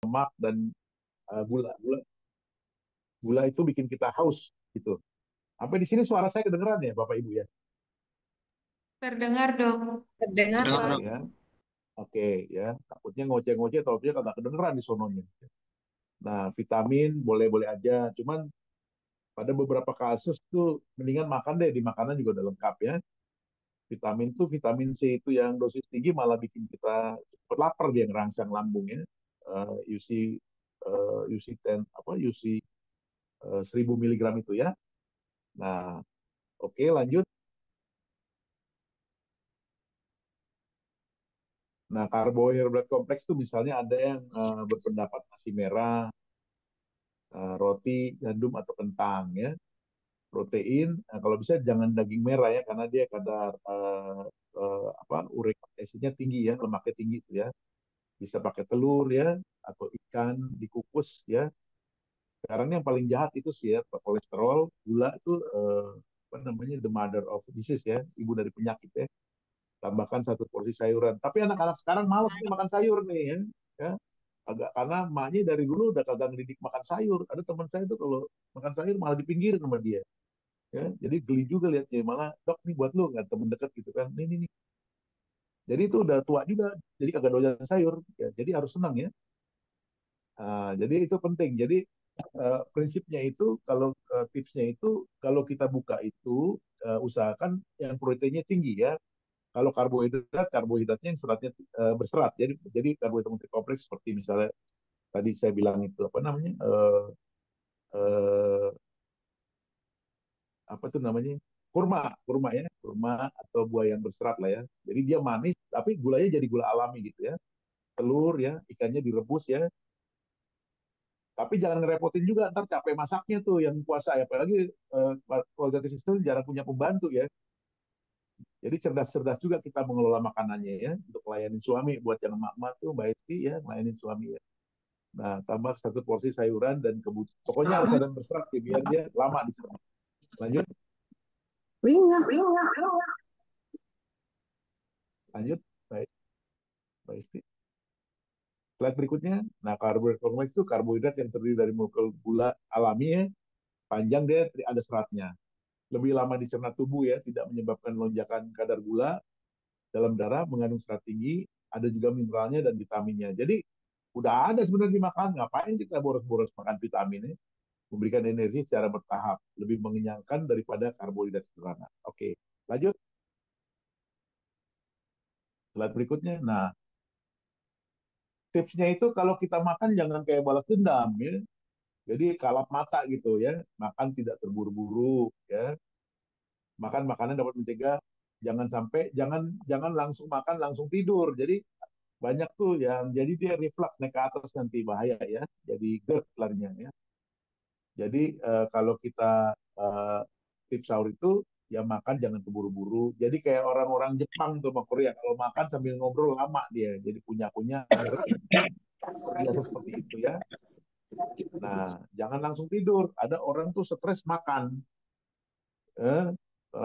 lemak dan gula. Gula itu bikin kita haus gitu. Sampai di sini suara saya kedengeran ya Bapak Ibu ya? Terdengar dok. Terdengar, Dengar Pak. dok. Ya. Oke ya. Takutnya ngoceh-ngoceh atau dia kagak kedengeran di sononya. Nah, vitamin boleh-boleh aja. Cuman pada beberapa kasus tuh mendingan makan deh, di makanan juga udah lengkap ya. Vitamin tuh vitamin C itu yang dosis tinggi malah bikin kita cepet lapar, dia ngerangsang lambung ya. UC UC 10 apa UC 1000 miligram itu ya. Nah, oke lanjut. Nah, karbohidrat kompleks tuh misalnya ada yang berpendapat nasi merah, roti, gandum atau kentang ya. Protein, kalau bisa jangan daging merah ya karena dia kadar apa uric acidnya tinggi ya, lemaknya tinggi itu ya. Bisa pakai telur ya atau ikan dikukus ya. Sekarang yang paling jahat itu sih ya kolesterol, gula itu apa namanya the mother of disease ya, ibu dari penyakit ya. Tambahkan satu porsi sayuran. Tapi anak-anak sekarang malas nih makan sayur nih ya. Ya. Agak karena emaknya dari dulu udah kagak ngedidik makan sayur. Ada teman saya tuh kalau makan sayur malah dipinggirin sama dia. Ya, jadi geli juga lihatnya malah dok nih buat lu nggak temen deket gitu kan nih. Jadi itu udah tua juga, jadi kagak doyan sayur. Ya, jadi harus senang ya. Jadi itu penting. Jadi prinsipnya itu kalau tipsnya itu kalau kita buka itu usahakan yang proteinnya tinggi ya. Kalau karbohidrat, karbohidratnya yang seratnya berserat. Jadi karbohidrat kompleks seperti misalnya tadi saya bilang itu apa namanya eh, apa tuh namanya kurma, kurma ya, kurma atau buah yang berserat lah ya. Jadi dia manis, tapi gulanya jadi gula alami gitu ya. Telur ya, ikannya direbus ya. Tapi jangan ngerepotin juga, ntar capek masaknya tuh yang puasa ya. Apalagi keluarga Kristen jarang punya pembantu ya. Jadi cerdas-cerdas juga kita mengelola makanannya ya untuk melayani suami. Buat yang emak-emak tuh Mbak Esti ya, melayani suami ya. Nah, tambah satu porsi sayuran dan kebutuhan. Pokoknya harus ada yang berserat ya, biar dia lama di sana. Lanjut, lanjut. Baik, Mbak Esti. Slide berikutnya. Nah, karbohidrat kompleks itu karbohidrat yang terdiri dari molekul gula alami ya, panjang dia ada seratnya. Lebih lama dicerna tubuh ya, tidak menyebabkan lonjakan kadar gula dalam darah, mengandung serat tinggi, ada juga mineralnya dan vitaminnya. Jadi udah ada sebenarnya dimakan, ngapain kita boros-boros makan vitaminnya? Memberikan energi secara bertahap, lebih mengenyangkan daripada karbohidrat sederhana. Oke, lanjut. Slide berikutnya. Nah, tipsnya itu kalau kita makan jangan kayak balas dendam ya. Jadi kalap mata gitu ya, makan tidak terburu-buru ya. Makan makanan dapat mencegah jangan sampai jangan langsung makan langsung tidur. Jadi banyak tuh yang jadi dia reflux naik ke atas nanti bahaya ya. Jadi GERD larinya ya. Jadi kalau kita tips sahur itu ya makan jangan keburu-buru. Jadi kayak orang-orang Jepang tuh sama Korea kalau makan sambil ngobrol lama dia. Jadi punya-punya terbiasa seperti itu ya. Nah, jangan langsung tidur. Ada orang tuh stres makan. Eh,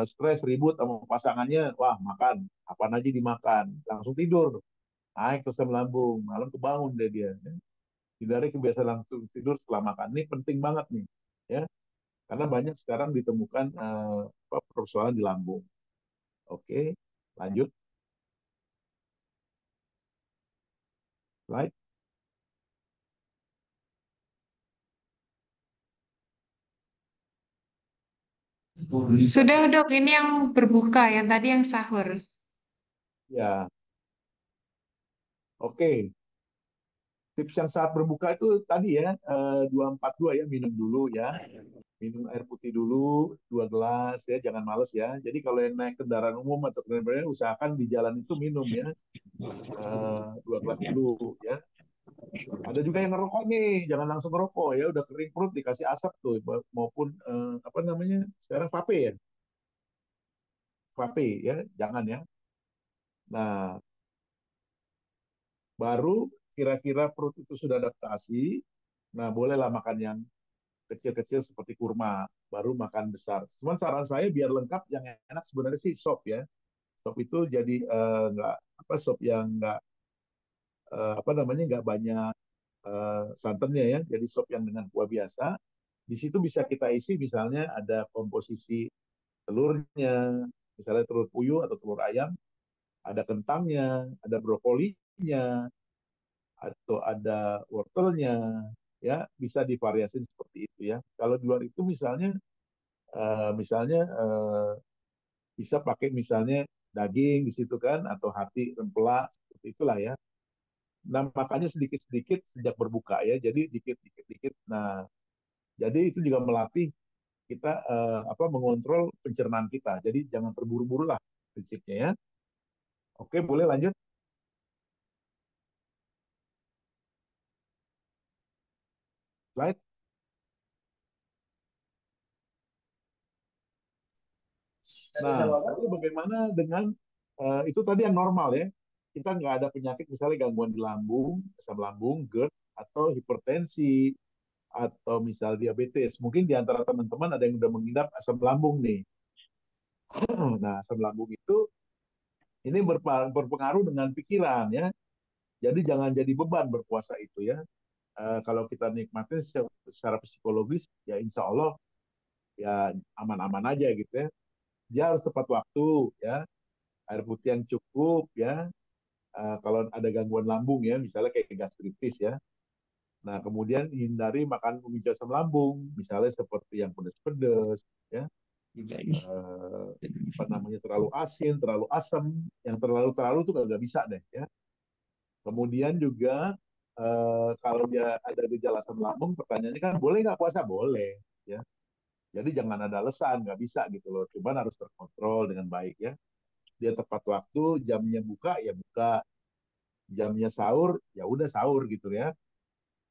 stres ribut sama pasangannya, wah makan, apa aja dimakan, langsung tidur, naik ke asam lambung, malam kebangun deh dia. Ya. Hindari kebiasaan langsung tidur setelah makan. Ini penting banget nih, ya, karena banyak sekarang ditemukan persoalan di lambung. Oke, lanjut slide. Sudah dok, ini yang berbuka, yang tadi yang sahur. Ya, oke. Tips yang saat berbuka itu tadi ya 242 ya, minum dulu ya, minum air putih dulu 2 gelas ya, jangan males ya. Jadi kalau yang naik kendaraan umum atau kendaraan usahakan di jalan itu minum ya 2 gelas dulu ya. Ada juga yang ngerokok nih, jangan langsung ngerokok ya, udah kering perut dikasih asap tuh maupun apa namanya sekarang vape ya, vape ya, jangan ya. Nah, baru kira-kira perut itu sudah adaptasi, nah bolehlah makan yang kecil-kecil seperti kurma, baru makan besar. Cuman saran saya biar lengkap yang enak sebenarnya sih sop ya. Sop itu jadi nggak apa sop yang nggak apa namanya nggak banyak santannya ya, jadi sop yang dengan kuah biasa. Di situ bisa kita isi misalnya ada komposisi telurnya, misalnya telur puyuh atau telur ayam, ada kentangnya, ada brokolinya, atau ada wortelnya, ya bisa divariasi seperti itu ya. Kalau di luar itu misalnya, bisa pakai misalnya daging di situ kan, atau hati rempela seperti itulah ya. Nah makanya sedikit-sedikit sejak berbuka ya, jadi dikit-dikit. Nah jadi itu juga melatih kita mengontrol pencernaan kita. Jadi jangan terburu-buru lah prinsipnya ya. Oke, boleh lanjut slide. Nah, lalu bagaimana dengan itu tadi yang normal ya? Kita nggak ada penyakit misalnya gangguan di lambung, asam lambung, GERD, atau hipertensi, atau misal diabetes. Mungkin di antara teman-teman ada yang udah mengidap asam lambung nih. Nah, asam lambung itu ini berpengaruh dengan pikiran ya. Jadi jangan jadi beban berpuasa itu ya. Kalau kita nikmatin secara psikologis, ya insya Allah ya aman-aman aja gitu ya. Dia harus tepat waktu ya, air putih yang cukup ya. Kalau ada gangguan lambung ya, misalnya kayak gastritis ya. Nah, kemudian hindari makan pemicu asam lambung, misalnya seperti yang pedas-pedas ya. Eh, apa namanya, terlalu asin, terlalu asam, yang terlalu itu nggak bisa deh ya. Kemudian juga kalau dia ada gejala asam lambung, pertanyaannya kan boleh nggak puasa? Boleh ya. Jadi jangan ada alasan nggak bisa gitu loh. Cuman harus terkontrol dengan baik ya. Dia tepat waktu, jamnya buka ya buka, jamnya sahur ya udah sahur gitu ya.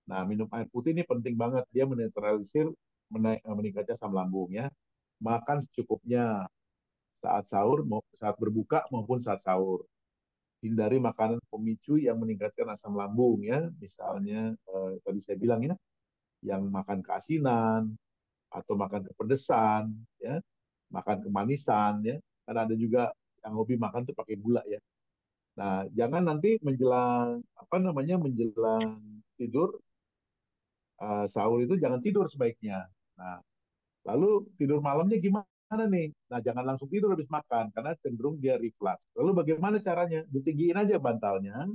Nah, minum air putih ini penting banget, dia menetralisir meningkatnya asam lambung ya. Makan secukupnya saat sahur, saat berbuka maupun saat sahur. Hindari makanan pemicu yang meningkatkan asam lambung ya, misalnya tadi saya bilang ya, yang makan keasinan atau makan kepedesan ya, makan kemanisan ya. Karena ada juga yang hobi makan tuh pakai gula ya. Nah, jangan nanti menjelang menjelang tidur, sahur itu jangan tidur sebaiknya. Nah, lalu tidur malamnya gimana nih? Nah, jangan langsung tidur habis makan karena cenderung dia reflux. Lalu bagaimana caranya? Ditinggiin aja bantalnya,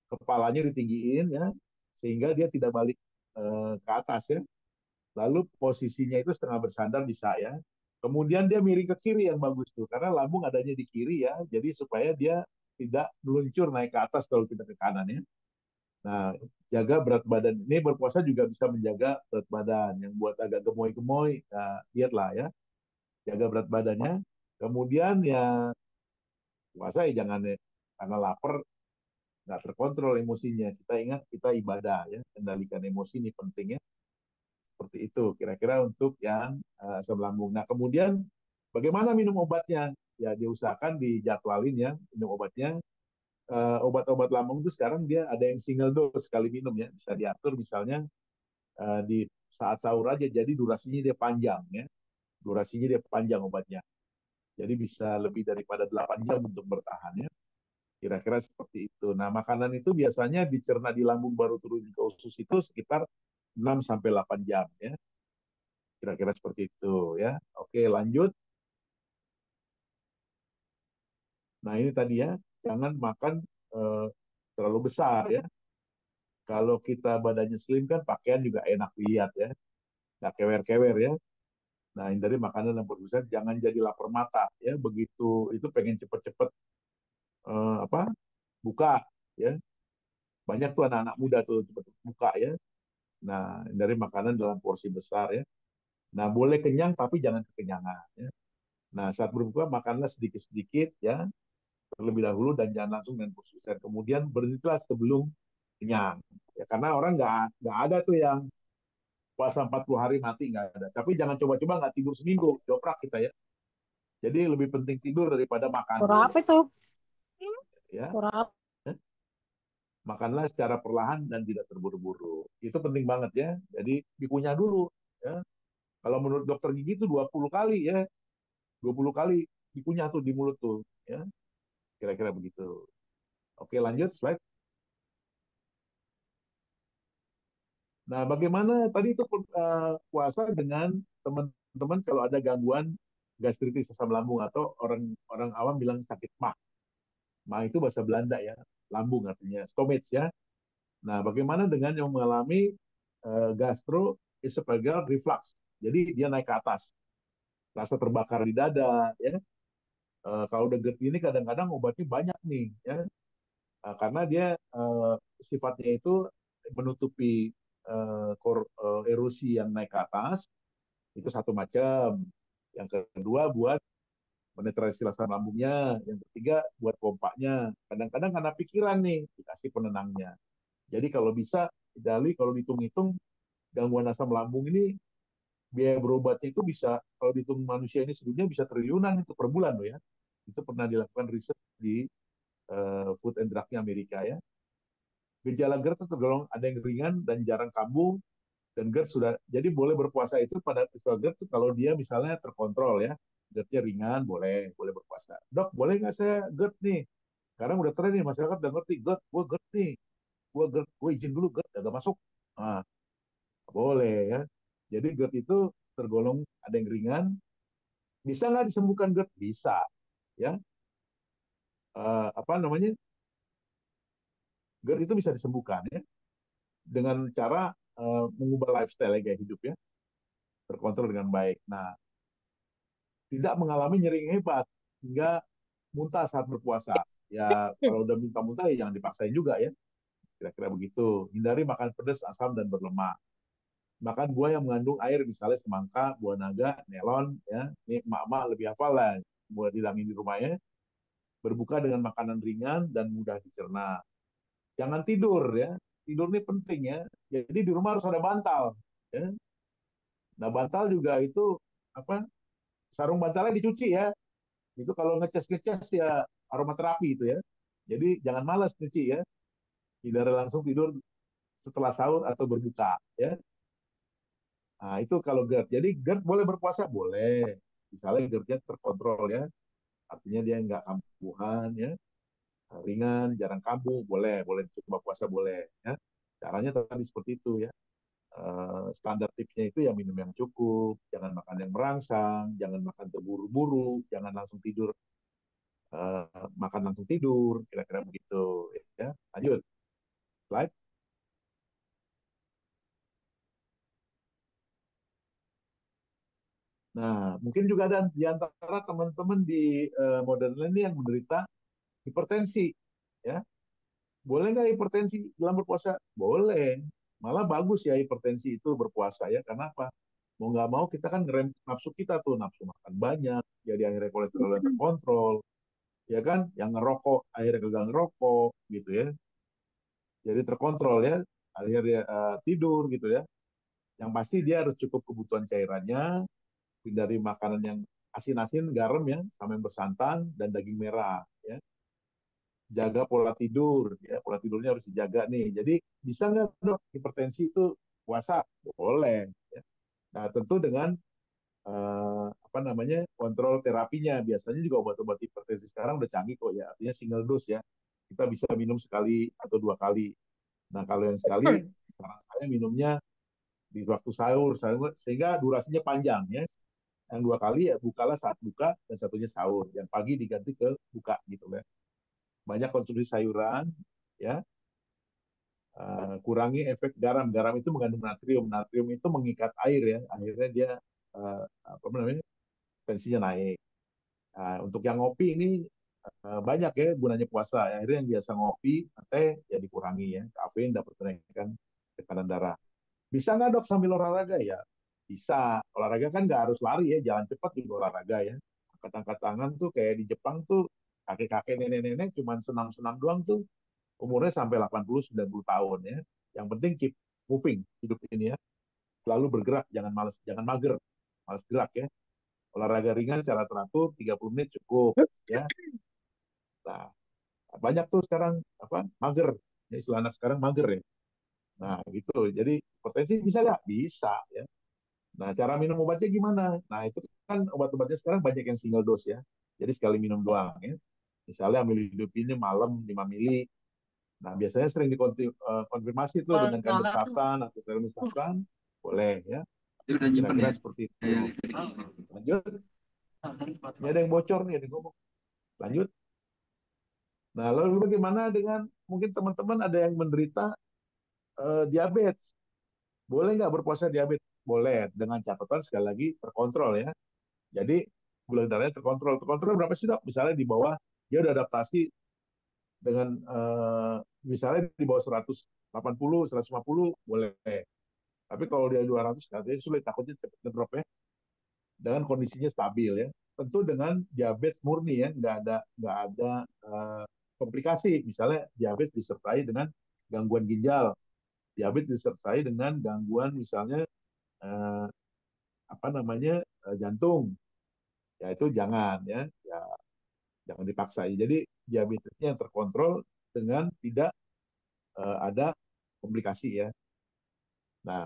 kepalanya ditinggiin ya, sehingga dia tidak balik ke atas ya. Lalu posisinya itu setengah bersandar bisa ya. Kemudian dia miring ke kiri yang bagus tuh, karena lambung adanya di kiri ya, jadi supaya dia tidak meluncur naik ke atas kalau kita ke kanan ya. Nah, jaga berat badan. Ini berpuasa juga bisa menjaga berat badan. Yang buat agak gemoy-gemoy, nah, lihatlah ya, jaga berat badannya. Kemudian ya puasa ya jangan ya, karena lapar nggak terkontrol emosinya. Kita ingat kita ibadah ya, kendalikan emosi ini penting ya. Seperti itu kira-kira untuk yang asam lambung. Nah, kemudian bagaimana minum obatnya? Ya diusahakan dijadwalin ya minum obatnya. Obat-obat lambung itu sekarang dia ada yang single dose sekali minum ya, bisa diatur misalnya di saat sahur aja, jadi durasinya dia panjang ya, durasinya dia panjang obatnya, jadi bisa lebih daripada 8 jam untuk bertahan ya, kira-kira seperti itu. Nah, makanan itu biasanya dicerna di lambung baru turun ke usus itu sekitar 6 sampai 8 jam ya, kira-kira seperti itu ya. Oke, lanjut. Nah, ini tadi ya, jangan makan eh, terlalu besar ya. Kalau kita badannya slim kan pakaian juga enak dilihat ya, nggak kewer-kewer ya. Nah, hindari makanan yang berlebihan, jangan jadi lapar mata ya. Begitu itu pengen cepet-cepet buka ya. Banyak tuh anak-anak muda tuh cepet buka ya. Nah, hindari makanan dalam porsi besar ya. Nah, boleh kenyang tapi jangan kekenyangan ya. Nah, saat berbuka makanlah sedikit-sedikit ya terlebih dahulu dan jangan langsung dengan porsi besar. Kemudian berhentilah sebelum kenyang. Ya, karena orang nggak ada tuh yang puasa 40 hari mati, nggak ada. Tapi jangan coba-coba nggak tidur seminggu, joprak kita ya. Jadi lebih penting tidur daripada makan Suara tuh apa itu? ya. Suara apa? Makanlah secara perlahan dan tidak terburu-buru. Itu penting banget ya. Jadi dikunyah dulu ya. Kalau menurut dokter gigi itu 20 kali ya. 20 kali dikunyah tuh di mulut tuh ya. Kira-kira begitu. Oke, lanjut slide. Nah, bagaimana tadi itu puasa dengan teman-teman kalau ada gangguan gastritis asam lambung atau orang orang awam bilang sakit mah. Mah itu bahasa Belanda ya, lambung artinya stomach ya. Nah, bagaimana dengan yang mengalami gastroesophageal reflux? Jadi dia naik ke atas, rasa terbakar di dada ya. Kalau udah GERD ini kadang-kadang obatnya banyak nih ya. Karena dia sifatnya itu menutupi erosi yang naik ke atas, itu satu macam. Yang kedua buat menetralisir asam lambungnya. Yang ketiga buat pompanya. Kadang-kadang karena pikiran nih, dikasih penenangnya. Jadi kalau bisa, Dali kalau dihitung-hitung, gangguan asam lambung ini biaya berobatnya itu bisa, kalau dihitung manusia ini sebetulnya bisa triliunan itu per bulan loh ya. Itu pernah dilakukan riset di Food and Drug Amerika ya. Gejala GERD itu tergolong ada yang ringan dan jarang kambuh, dan GERD sudah, jadi boleh berpuasa itu pada peristiwa GERD itu kalau dia misalnya terkontrol ya, GERD-nya ringan boleh boleh berpuasa. Dok, boleh nggak saya GERD nih? Sekarang udah tren nih, masyarakat udah ngerti GERD, gue GERD nih, gue GERD, gue izin dulu GERD agak masuk. Nah, boleh ya. Jadi GERD itu tergolong ada yang ringan, bisa nggak disembuhkan GERD? Bisa ya. Apa namanya? GERD itu bisa disembuhkan ya dengan cara mengubah lifestyle gaya hidup ya, terkontrol dengan baik. Nah, tidak mengalami nyeri yang hebat hingga muntah saat berpuasa. Ya kalau udah minta muntah ya jangan dipaksain juga ya. Kira-kira begitu. Hindari makan pedas, asam dan berlemak. Makan buah yang mengandung air misalnya semangka, buah naga, melon ya. Ini emak-emak lebih hafal lah buat dihilangin di rumahnya. Berbuka dengan makanan ringan dan mudah dicerna. Jangan tidur ya. Tidur ini penting ya. Jadi di rumah harus ada bantal ya. Nah, bantal juga itu apa? Sarung bantalnya dicuci ya. Itu kalau ngecas-ngecas ya aromaterapi itu ya. Jadi jangan malas nyuci ya. Tidak langsung tidur setelah sahur atau berbuka ya. Nah, itu kalau GERD. Jadi GERD boleh berpuasa? Boleh. Misalnya GERD-nya terkontrol ya. Artinya dia nggak kambuhan ya. Ringan, jarang kambuh, boleh. Boleh coba puasa, boleh. Ya. Caranya tadi seperti itu ya. Standar tipsnya itu ya minum yang cukup, jangan makan yang merangsang, jangan makan terburu-buru, jangan langsung tidur, makan langsung tidur, kira-kira begitu. Ya. Lanjut, slide. Nah, mungkin juga ada di antara teman-teman di modern ini yang menderita hipertensi, ya. Boleh nggak hipertensi dalam berpuasa? Boleh. Malah bagus ya hipertensi itu berpuasa ya. Karena apa? Mau nggak mau kita kan ngerem nafsu kita tuh, nafsu makan banyak, jadi akhirnya kolesterol yang terkontrol, ya kan? Yang ngerokok akhirnya gagal ngerokok, gitu ya. Jadi terkontrol ya, akhirnya dia tidur gitu ya. Yang pasti dia harus cukup kebutuhan cairannya, hindari makanan yang asin-asin, garam ya, sama yang bersantan dan daging merah ya. Jaga pola tidur ya, pola tidurnya harus dijaga nih. Jadi bisa nggak dok hipertensi itu puasa? Boleh. Ya. Nah tentu dengan apa namanya kontrol terapinya. Biasanya juga obat-obat hipertensi sekarang udah canggih kok ya, artinya single dose ya. Kita bisa minum sekali atau dua kali. Nah kalau yang sekali, sekarang saya minumnya di waktu sahur, sehingga durasinya panjang ya. Yang dua kali ya bukalah saat buka dan satunya sahur. Yang pagi diganti ke buka gitu ya. Banyak konsumsi sayuran ya, kurangi efek garam. Garam itu mengandung natrium. Natrium itu mengikat air ya. Akhirnya dia apa namanya? Tensinya naik. Nah, untuk yang ngopi ini banyak ya gunanya puasa. Akhirnya yang biasa ngopi, teh ya dikurangi ya. Kafein dapat menaikkan tekanan darah. Bisa nggak dok sambil olahraga ya? Bisa. Olahraga kan nggak harus lari ya, jalan cepat juga olahraga ya. Angkat-angkat tangan tuh kayak di Jepang tuh kakek-kakek nenek-nenek cuman senam-senam doang tuh umurnya sampai 80-90 tahun ya. Yang penting keep moving hidup ini ya. Selalu bergerak, jangan males, jangan mager. Males gerak ya. Olahraga ringan secara teratur 30 menit cukup ya. Nah, banyak tuh sekarang apa? Mager. Ya, istilah anak sekarang mager ya. Nah, gitu. Jadi potensi bisa nggak? Bisa ya. Nah, cara minum obatnya gimana? Nah, itu kan obat-obatnya sekarang banyak yang single dose ya. Jadi sekali minum doang ya. Misalnya amilidopinnya malam 5 mili, Nah, biasanya sering dikonfirmasi tuh dengan kandersatan atau termosatan, boleh ya. Dia udah nyimpen Kira-kira ya seperti itu. daya listrik. Lanjut, ini ada yang bocor nih, ada yang ngomong. Lanjut. Nah, lalu bagaimana dengan mungkin teman-teman ada yang menderita diabetes? Boleh nggak berpuasa diabetes? Boleh, dengan catatan sekali lagi terkontrol ya. Jadi gula darahnya terkontrol. Terkontrol berapa sih dok? Misalnya di bawah, dia udah adaptasi dengan misalnya di bawah 180, 150, boleh. Tapi kalau dia 200, katanya sulit, takutnya cepat ngedrop ya. Dengan kondisinya stabil ya. Tentu dengan diabetes murni ya, nggak ada komplikasi. Misalnya diabetes disertai dengan gangguan ginjal, diabetes disertai dengan gangguan misalnya eh, apa namanya jantung, ya itu jangan ya jangan dipaksa. Jadi diabetesnya yang terkontrol dengan tidak ada komplikasi ya. Nah,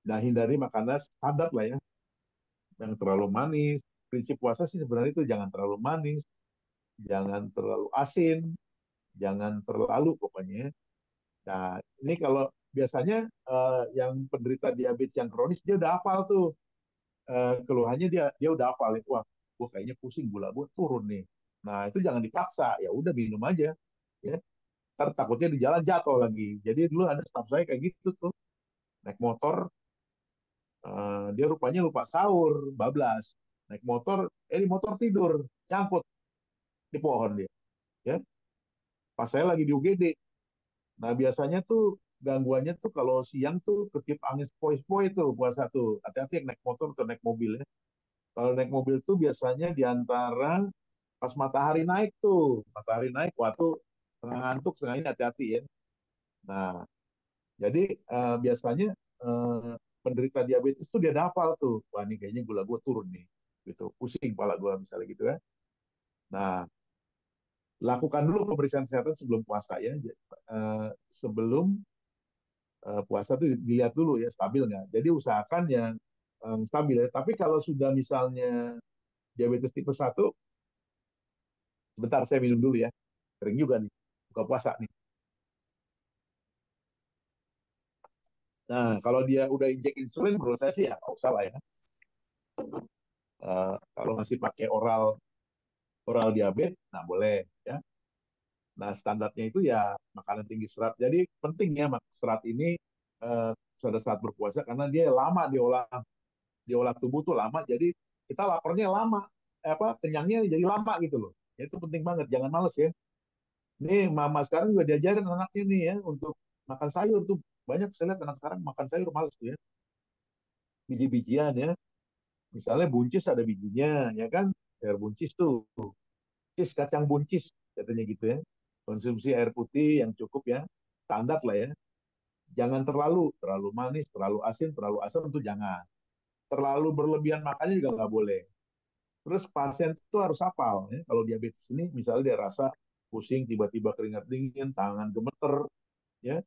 nah hindari makanan standar lah ya, yang terlalu manis. Prinsip puasa sih sebenarnya itu jangan terlalu manis, jangan terlalu asin, jangan terlalu pokoknya. Nah, ini kalau biasanya yang penderita diabetes yang kronis dia udah hafal tuh keluhannya, dia udah hafal ya. Wah, gue kayaknya pusing, gula gue turun nih. Nah, itu jangan dipaksa, ya udah minum aja ya. Ntar takutnya di jalan jatuh lagi. Jadi dulu ada staff saya kayak gitu tuh, naik motor, dia rupanya lupa sahur, bablas. Naik motor, di motor tidur, nyangkut di pohon dia. Ya, pas saya lagi di UGD. Nah, biasanya tuh gangguannya tuh kalau siang tuh ketip angin sepoi-sepoi tuh puasa tuh. Hati-hati yang naik motor atau naik mobil ya. Kalau naik mobil tuh biasanya di antara pas matahari naik tuh. Matahari naik, waktu setengah ngantuk, setengah ini hati-hati ya. Nah, jadi biasanya penderita diabetes tuh dia hafal tuh. Wah, ini kayaknya gula gue turun nih. Gitu. Pusing kepala gue misalnya gitu ya. Nah, lakukan dulu pemeriksaan kesehatan sebelum puasa ya. Sebelum puasa tuh dilihat dulu ya stabil nggak. Jadi usahakan yang stabil ya. Tapi kalau sudah misalnya diabetes tipe 1, sebentar saya minum dulu ya. Kering juga nih, buka puasa nih. Nah, kalau dia udah injek insulin, menurut saya sih ya nggak usah lah ya. Kalau masih pakai oral oral diabetes, nah boleh ya. Nah, standarnya itu ya makanan tinggi serat. Jadi penting ya serat ini pada saat berpuasa karena dia lama diolah tubuh tuh lama. Jadi kita laparnya lama, kenyangnya jadi lama gitu loh. Ya, itu penting banget, jangan males ya. Ini mama sekarang juga diajarin anaknya nih ya untuk makan sayur tuh. Banyak saya lihat anak sekarang makan sayur males tuh ya. Biji-bijian ya. Misalnya buncis ada bijinya, ya kan? Air buncis tuh. Buncis, kacang buncis, katanya gitu ya. Konsumsi air putih yang cukup ya. Standar lah ya. Jangan terlalu manis, terlalu asin, terlalu asam itu jangan. Terlalu berlebihan makannya juga nggak boleh. Terus pasien itu harus hafal ya. Kalau diabetes ini misalnya dia rasa pusing, tiba-tiba keringat dingin, tangan gemeter, ya.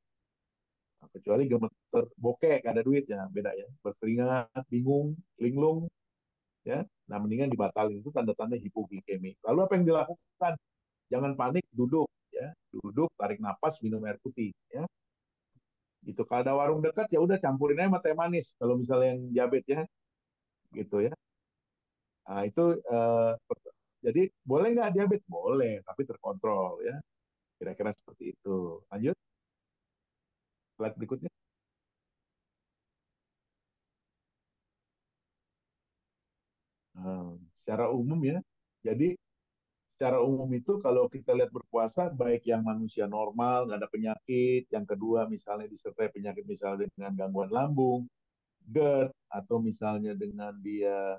Nah, kecuali gemeter bokeh, gak ada duit ya, beda ya. Berkeringat, bingung, linglung, ya. Nah, mendingan dibatalin, itu tanda-tanda hipoglikemi. Lalu apa yang dilakukan? Jangan panik, duduk, ya. Duduk, tarik napas, minum air putih, ya. Gitu. Kalau ada warung dekat ya udah campurin aja sama teh manis. Kalau misalnya yang diabetes ya, gitu ya. Nah, itu jadi boleh nggak diabetes? Boleh, tapi terkontrol ya. Kira-kira seperti itu. Lanjut, slide berikutnya. Nah, secara umum ya, jadi secara umum itu kalau kita lihat berpuasa, baik yang manusia normal, nggak ada penyakit, yang kedua misalnya disertai penyakit misalnya dengan gangguan lambung, GERD, atau misalnya dengan dia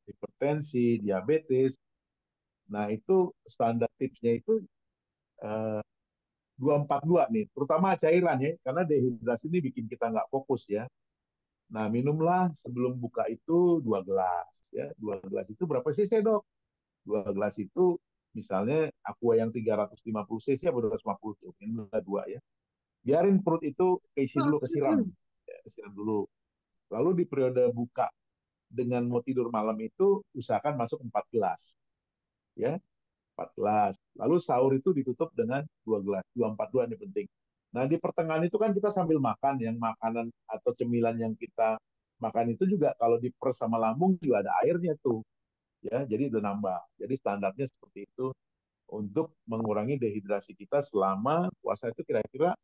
hipertensi, diabetes, nah itu standar tipsnya itu eh, 242 nih, terutama cairan ya, karena dehidrasi ini bikin kita nggak fokus ya. Nah, minumlah sebelum buka itu 2 gelas ya. 2 gelas itu berapa cc dok? 2 gelas itu misalnya aqua yang 350 cc atau 250 tuh, minumlah 2 ya. Biarin perut itu keisi dulu, kesiram, ya, kesiram dulu. Lalu di periode buka dengan mau tidur malam itu usahakan masuk 4 gelas ya. 14. Lalu sahur itu ditutup dengan 2 gelas, 242 ini penting. Nah, di pertengahan itu kan kita sambil makan, yang makanan atau cemilan yang kita makan itu juga kalau diperes sama lambung juga ada airnya tuh, ya. Jadi udah nambah. Jadi standarnya seperti itu untuk mengurangi dehidrasi kita selama puasa itu kira-kira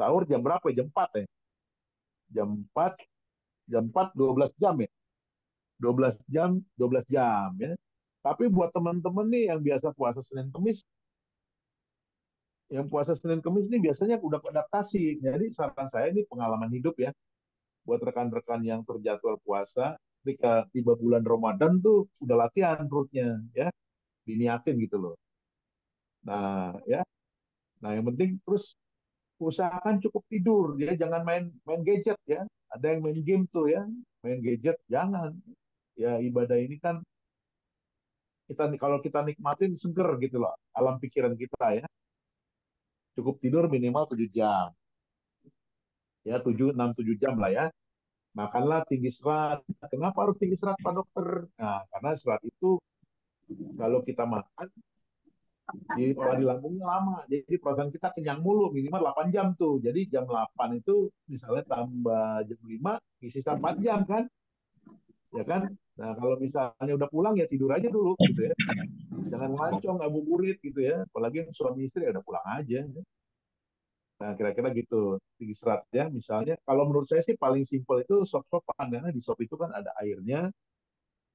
sahur jam berapa? Jam 4 ya. Jam 4, jam 4 12 jam ya. 12 jam, 12 jam ya. Tapi buat teman-teman nih yang biasa puasa Senin Kamis, yang puasa Senin Kamis ini biasanya udah adaptasi. Jadi saran saya ini pengalaman hidup ya, buat rekan-rekan yang terjadwal puasa, ketika tiba bulan Ramadan tuh udah latihan perutnya ya, diniatin gitu loh. Nah ya, nah yang penting terus usahakan cukup tidur ya, jangan main main gadget ya. Ada yang main game tuh ya, main gadget jangan. Ya ibadah ini kan kita kalau kita nikmatin seger gitu loh alam pikiran kita ya. Cukup tidur minimal 7 jam. Ya 7 6 7 jam lah ya. Makanlah tinggi serat. Kenapa harus tinggi serat Pak Dokter? Nah, karena serat itu kalau kita makan di olah di lambungnya lama. Jadi perasaan kita kenyang mulu minimal 8 jam tuh. Jadi jam 8 itu misalnya tambah jam 5 sisa 4 jam kan? Ya kan? Nah, kalau misalnya udah pulang ya tidur aja dulu gitu ya. Jangan ngelancong, ngabuburit gitu ya. Apalagi suami istri ya udah pulang aja. Nah, kira-kira gitu. Tinggi serat ya. Misalnya, kalau menurut saya sih paling simpel itu sop-sopan. Karena di sop itu kan ada airnya,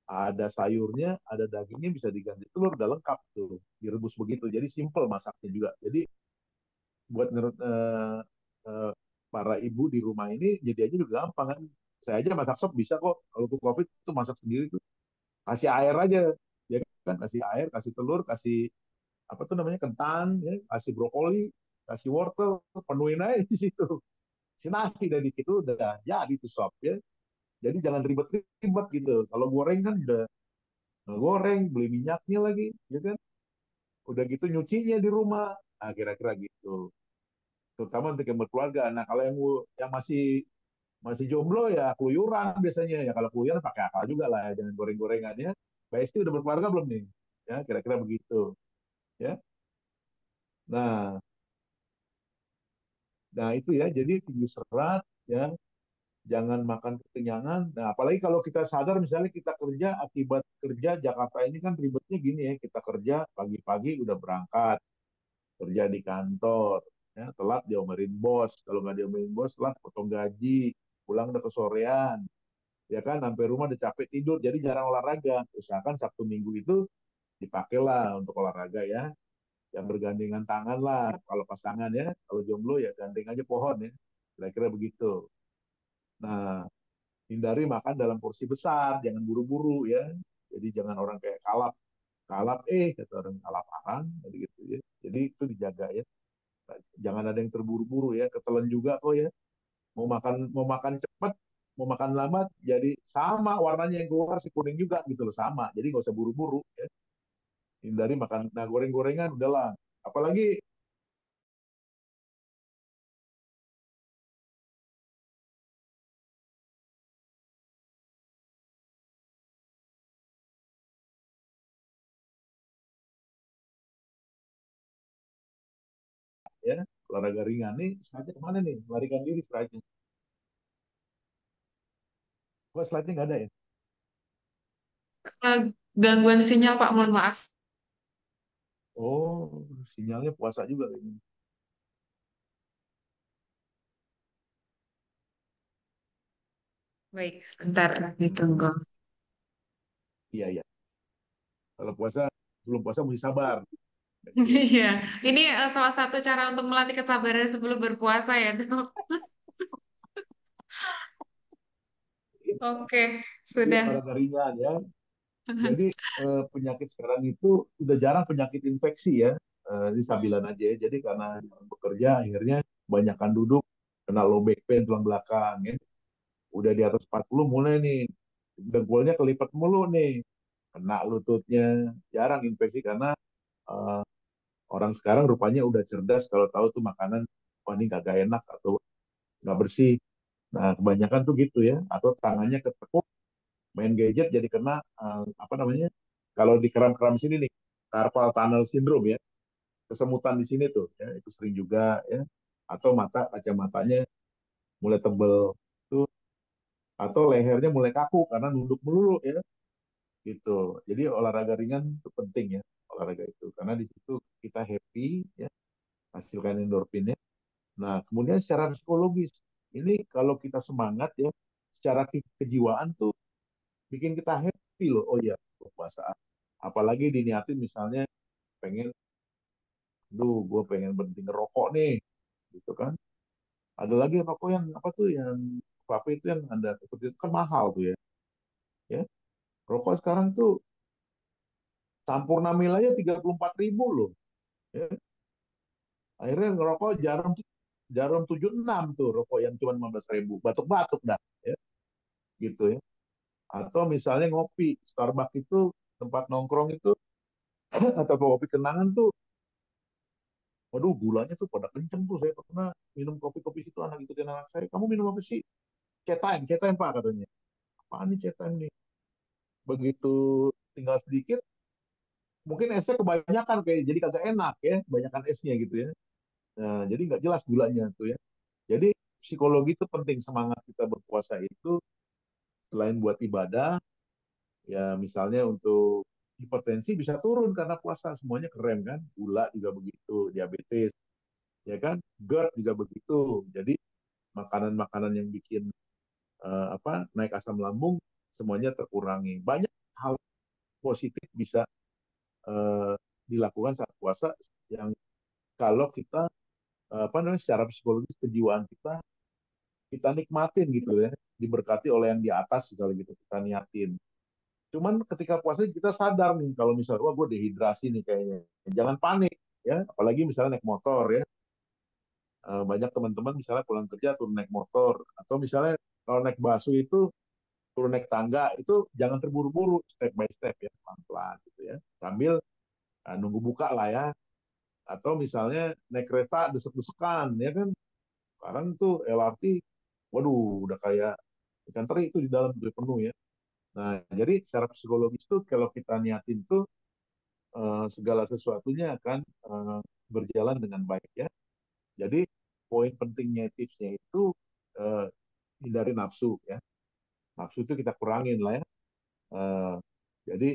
ada sayurnya, ada dagingnya, bisa diganti telur, udah lengkap tuh. Direbus begitu. Jadi simpel masaknya juga. Jadi buat menurut para ibu di rumah ini, jadi aja juga gampang kan. Saya aja masak sop bisa kok. Kalau untuk COVID itu masak sendiri tuh. Kasih air aja. Ya kan, kasih air, kasih telur, kasih apa tuh namanya kentang, ya, kasih brokoli, kasih wortel, penuhin aja di situ. Si nasi dari itu udah jadi tuh sop ya. Jadi jangan ribet-ribet gitu. Kalau goreng kan udah goreng, beli minyaknya lagi, ya kan? Udah gitu nyucinya di rumah. Nah, kira-kira gitu. Terutama untuk yang berkeluarga. Nah, kalau yang masih masih jomblo ya keluyuran biasanya. Ya kalau keluyuran pakai akal juga lah ya. Jangan goreng-gorengannya. Mbak Esti udah berkeluarga belum nih? Ya, kira-kira begitu. Ya. Nah, nah itu ya. Jadi tinggi serat ya, jangan makan kekenyangan. Nah, apalagi kalau kita sadar misalnya kita kerja akibat kerja Jakarta ini kan ribetnya gini ya, kita kerja pagi-pagi udah berangkat kerja di kantor, ya, telat diomelin bos, kalau nggak diomelin bos telat potong gaji, pulang udah kesorean, ya kan sampai rumah udah capek tidur, jadi jarang olahraga. Usahakan Sabtu Minggu itu dipakailah untuk olahraga ya, yang bergandengan tangan lah kalau pasangan ya, kalau jomblo ya gandeng aja pohon ya, kira-kira begitu. Nah, hindari makan dalam porsi besar, jangan buru-buru ya. Jadi jangan orang kayak kalap, kalap kata orang kalaparan, jadi gitu ya. Jadi itu dijaga ya. Jangan ada yang terburu-buru ya, ketelan juga kok ya. Mau makan cepat, mau makan lambat, jadi sama warnanya yang keluar si kuning juga gitu loh sama. Jadi nggak usah buru-buru ya. Hindari makan nah goreng-gorengan udahlah. Apalagi ya olahraga ringan nih, slide kemana nih? Larikan diri slide-nya. Kok slide-nya nggak ada ya? Eh, Gangguan sinyal, Pak, mohon maaf. Oh, sinyalnya puasa juga ini. Baik, sebentar ditunggu. Iya, iya. Kalau puasa, belum puasa mesti sabar. Gitu. Iya, ini salah satu cara untuk melatih kesabaran sebelum berpuasa ya, Dok. Oke, Jadi sudah. olahraga ringan ya. Jadi penyakit sekarang itu udah jarang penyakit infeksi ya. Ini stabilan aja ya. Jadi karena bekerja akhirnya kebanyakan duduk, kena low back pain tulang belakang ya. Udah di atas 40 mulai nih. Dengkulnya kelipat mulu nih. Kena lututnya. Jarang infeksi karena eh, orang sekarang rupanya udah cerdas kalau tahu tuh makanan, oh ini kagak enak atau nggak bersih. Nah, kebanyakan tuh gitu ya. Atau tangannya ketekuk, main gadget jadi kena apa namanya? Kalau di keram-keram sini nih, carpal tunnel syndrome ya, kesemutan di sini tuh, ya itu sering juga ya. Atau kacamatanya mulai tebel tuh, atau lehernya mulai kaku karena nunduk melulu ya, gitu. Jadi olahraga ringan itu penting ya, olahraga itu karena di situ kita happy ya, hasilkan endorfinnya. Nah, kemudian secara psikologis, ini kalau kita semangat ya, secara kejiwaan tuh bikin kita happy loh. Oh iya, puasa. Apalagi diniatin misalnya pengen, duh, gue pengen berhenti ngerokok nih, gitu kan. Ada lagi rokok yang apa tuh, yang vape itu yang ada seperti itu kan mahal tuh ya. Ya, rokok sekarang tuh Sampurna Mil aja 34.000 loh. Ya. Akhirnya ngerokok jarum jarum 76 tuh rokok yang cuma 15.000. Batuk-batuk dah. Ya, gitu ya. Atau misalnya ngopi, Starbucks itu tempat nongkrong itu atau kopi kenangan tuh, waduh gulanya tuh pada kenceng tuh. Saya pernah minum kopi-kopi situ, anak ikutin anak saya. Kamu minum apa sih? Chat time Pak katanya. Apaan nih chat time nih? Begitu tinggal sedikit, mungkin esnya kebanyakan kayak jadi kagak enak ya, kebanyakan esnya gitu ya. Nah, jadi nggak jelas gulanya tuh ya. Jadi psikologi itu penting, semangat kita berpuasa itu selain buat ibadah, ya misalnya untuk hipertensi bisa turun karena puasa, semuanya keren kan, gula juga begitu, diabetes, ya kan, GERD juga begitu. Jadi makanan-makanan yang bikin naik asam lambung semuanya terkurangi. Banyak hal positif bisa eh, dilakukan saat puasa yang kalau kita secara psikologis kejiwaan kita nikmatin gitu ya, diberkati oleh yang di atas segala gitu, kita niatin. Cuman ketika puasa kita sadar nih kalau misalnya wah gue dehidrasi nih kayaknya, jangan panik ya, apalagi misalnya naik motor ya. Banyak teman-teman misalnya pulang kerja turun naik motor, atau misalnya kalau naik busway itu turun naik tangga itu jangan terburu-buru, step by step ya, pelan-pelan gitu ya, sambil nunggu buka lah ya. Atau misalnya naik kereta desek-desekan ya kan, sekarang tuh LRT, waduh udah kayak ikan teri itu di dalam udah penuh ya. Nah, jadi secara psikologis tuh kalau kita niatin tuh segala sesuatunya akan berjalan dengan baik ya. Jadi poin pentingnya tipsnya itu eh, hindari nafsu ya. Nafsu itu kita kurangin lah ya. Eh, jadi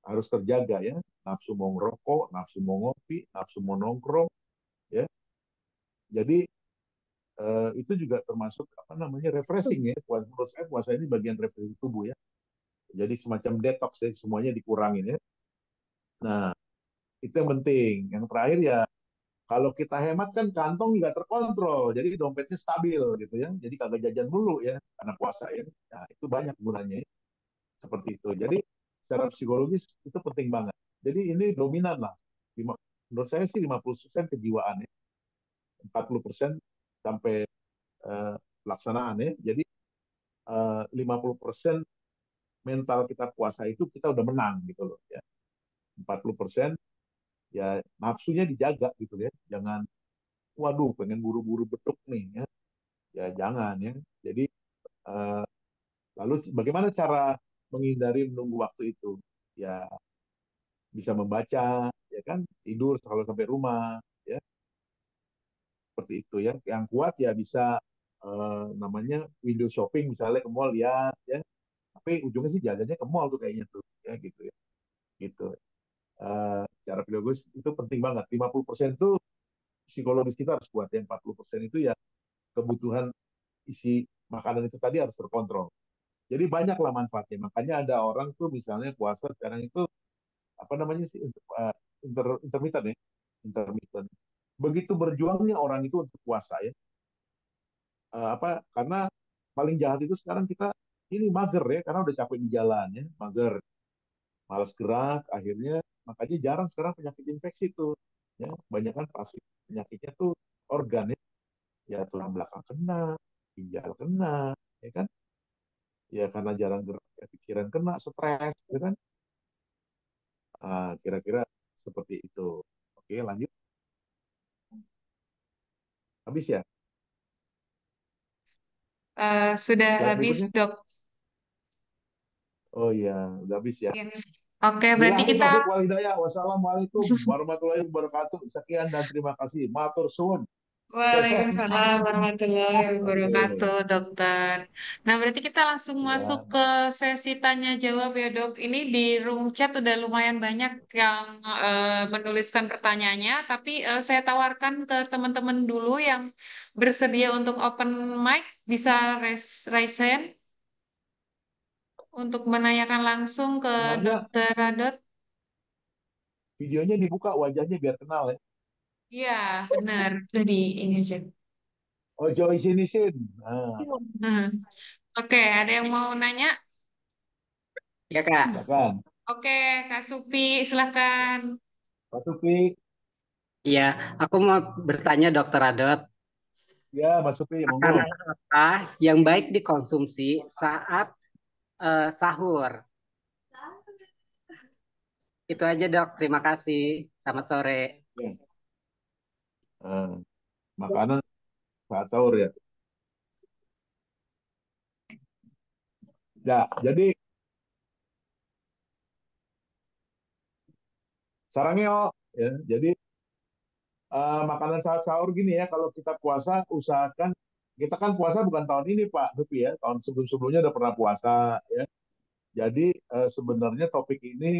harus terjaga ya. Nafsu mau ngerokok, nafsu mau ngopi, nafsu mau nongkrong ya. Jadi itu juga termasuk apa namanya refreshing ya. Menurut saya puasa ini bagian refreshing tubuh ya. Jadi semacam detox ya, semuanya dikurangin ya. Nah, itu yang penting. Yang terakhir ya, kalau kita hemat kan kantong juga terkontrol, jadi dompetnya stabil gitu ya. Jadi kagak jajan dulu ya, karena puasa ya. Nah, itu banyak gunanya ya. Seperti itu. Jadi secara psikologis itu penting banget. Jadi ini dominan lah. Menurut saya sih 50% kejiwaan ya, 40% sampai pelaksanaan ya. Jadi 50% mental kita puasa itu kita udah menang gitu loh ya. 40% ya nafsunya dijaga gitu ya. Jangan waduh pengen buru-buru betuk nih ya. Ya jangan ya. Jadi eh, lalu bagaimana cara menghindari menunggu waktu itu? Ya bisa membaca, ya kan, tidur kalau sampai rumah, ya seperti itu ya. Yang kuat ya bisa namanya window shopping misalnya ke mall ya, ya. Tapi ujungnya sih jalannya ke mall tuh kayaknya tuh, ya gitu ya, gitu. Secara pedagogis itu penting banget. 50% itu psikologis kita harus kuat, yang 40% itu ya kebutuhan isi makanan itu tadi harus terkontrol. Jadi banyaklah manfaatnya. Makanya ada orang tuh misalnya puasa sekarang itu apa namanya sih, intermittent ya, intermittent. Begitu berjuangnya orang itu untuk puasa ya. Karena paling jahat itu sekarang kita ini mager ya, karena udah capek di jalan ya, mager, malas gerak, akhirnya makanya jarang sekarang penyakit infeksi itu. Ya, banyak kan pasti penyakitnya tuh organ ya, ya tulang belakang kena, ginjal kena, ya kan? Ya karena jarang gerak, ya, pikiran kena, stres, ya kan? Kira-kira seperti itu. Oke, lanjut. Habis ya? Sudah Slide habis, berikutnya. Dok. Oh iya, udah habis ya. Ya. Oke, berarti Bilahi kita taufik wal hidayah. Wassalamualaikum warahmatullahi wabarakatuh. Sekian dan terima kasih. Matur suwun. Sukses. Waalaikumsalam warahmatullahi Oke. wabarakatuh, dokter. Nah, berarti kita langsung masuk Ya. ke sesi tanya jawab ya, dok. Ini di room chat udah lumayan banyak yang menuliskan pertanyaannya, tapi saya tawarkan ke teman-teman dulu yang bersedia untuk open mic, bisa raise hand untuk menanyakan langsung ke Namanya dokter Radot. videonya dibuka wajahnya biar kenal ya. Iya, benar. Jadi ini aja. Oh, Joy Sinisin. Nah, Nah, oke, ada yang mau nanya? Ya Kak, silakan. Oke, Kak Supi, silahkan. Pak Supi. iya aku mau bertanya Dokter Adot, Ya, Mas Supi, makanan monggo. apa yang baik dikonsumsi saat sahur? Itu aja Dok, terima kasih. Selamat sore. Ya. Nah, makanan saat sahur ya. Ya, jadi sarangnya ya. Jadi makanan saat sahur gini ya, kalau kita puasa usahakan kita kan puasa bukan tahun ini Pak Supi ya, tahun sebelum-sebelumnya udah pernah puasa ya. Jadi sebenarnya topik ini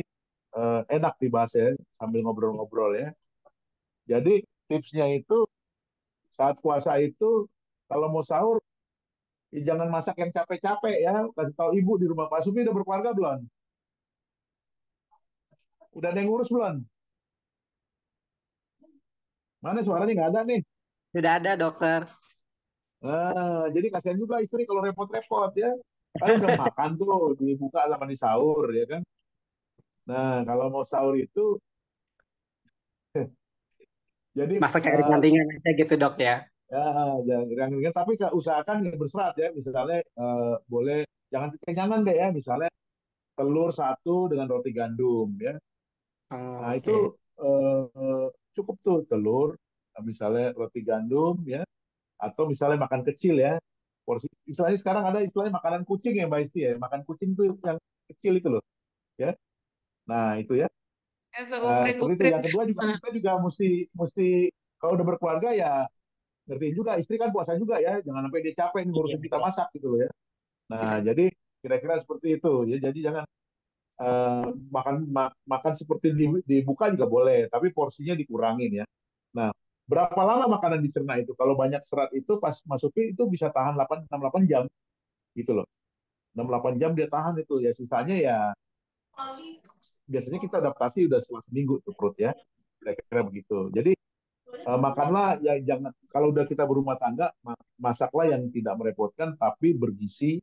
enak dibahas ya sambil ngobrol-ngobrol ya. Jadi tipsnya itu saat puasa itu kalau mau sahur ya jangan masak yang capek-capek ya. Kasih tahu ibu di rumah Pak Supi udah berkeluarga belum? Udah ada yang ngurus belum? Mana suaranya nggak ada nih. Sudah ada Dokter. Jadi kasihan juga istri kalau repot-repot ya. Kan udah makan tuh dibuka sama di sahur ya kan. Nah kalau mau sahur itu jadi Masak yang ringan-ringan aja gitu Dok ya. ya jangan ringan tapi usahakan yang berserat ya. Misalnya boleh jangan kenyangan deh ya. Misalnya telur satu dengan roti gandum ya. Oh, Nah itu oke. cukup tuh telur, misalnya roti gandum ya, atau misalnya makan kecil ya. Porsi istilahnya sekarang ada istilahnya makanan kucing ya Mbak Isti ya. Makan kucing tuh yang kecil itu loh ya. Nah itu ya. Ya, Seperti itu. seuprit-uprit. Yang kedua juga kita juga mesti mesti kalau udah berkeluarga ya ngertiin juga istri kan puasa juga ya. Jangan sampai dia capek nih Iya, ngurusin kita iya. masak gitu loh ya. Nah jadi kira-kira seperti itu ya. Jadi jangan makan seperti dibuka juga boleh, tapi porsinya dikurangin ya. Nah, berapa lama makanan dicerna itu? Kalau banyak serat itu pas masukin itu bisa tahan 6-8 jam gitu loh. 6-8 jam dia tahan itu ya sisanya ya biasanya kita adaptasi udah setelah seminggu tuh perut ya. Kira-kira begitu. Jadi makanlah ya jangan kalau udah kita berumah tangga masaklah yang tidak merepotkan tapi bergizi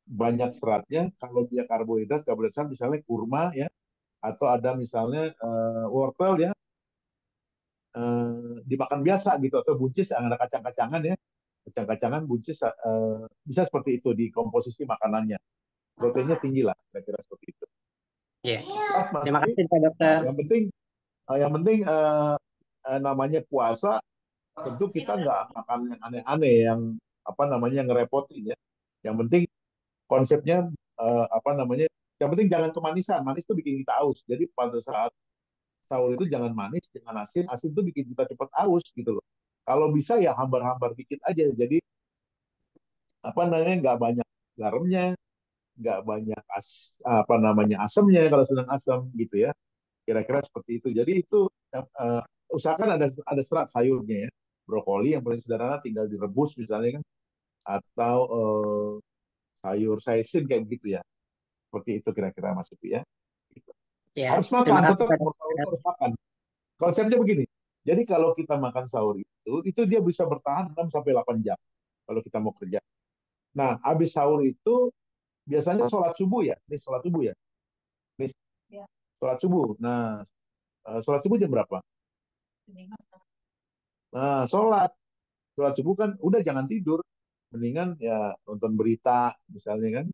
banyak seratnya. Kalau dia karbohidrat misalnya kurma ya atau ada misalnya wortel ya dimakan biasa gitu atau buncis yang ada kacang-kacangan ya kacang-kacangan buncis bisa seperti itu di komposisi makanannya proteinnya tinggi lah kira-kira seperti itu Iya. jelas Mas Terima Upi. kasih Pak Nah, Dokter. yang penting namanya puasa tentu kita nggak makan yang aneh-aneh yang apa namanya ngerepotin ya yang penting konsepnya apa namanya yang penting jangan kemanisan manis itu bikin kita aus jadi pada saat sahur itu jangan manis, jangan asin. Asin itu bikin kita cepat aus gitu loh. Kalau bisa ya hambar-hambar dikit aja. Jadi apa namanya nggak banyak garamnya, nggak banyak apa namanya asamnya kalau sedang asam gitu ya. Kira-kira seperti itu. Jadi itu usahakan ada serat sayurnya ya. Brokoli yang paling sederhana tinggal direbus misalnya kan, atau sayur saisin kayak begitu ya. Seperti itu kira-kira Mas Upi ya. Gitu. Ya, Harus terima makan, kasih tetap Pak mau sahur itu Dokter. harus makan. Konsepnya begini. Jadi kalau kita makan sahur itu dia bisa bertahan 6 sampai 8 jam kalau kita mau kerja. Nah, habis sahur itu biasanya sholat subuh ya. Ini sholat subuh ya. Ini sholat subuh. Nah, sholat subuh jam berapa? Nah, sholat subuh kan udah jangan tidur. Mendingan ya nonton berita misalnya kan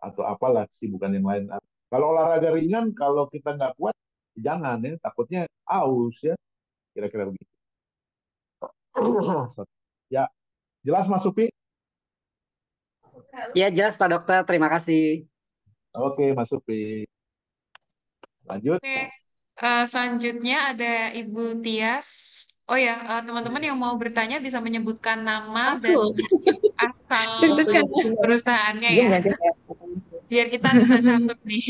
atau apalah sibukan yang lain. Kalau olahraga ringan kalau kita nggak kuat jangan ya takutnya aus ya kira-kira begitu. Ya, jelas Mas Supi? Ya, jelas Pak Dokter. Terima kasih. Oke, Mas Supi. Lanjut. Oke, selanjutnya ada Ibu Tias. Oh ya, teman-teman yang mau bertanya bisa menyebutkan nama dan Aku asal deg-degan ya. perusahaannya Diem ya, ya guys ya. biar kita bisa catat nih.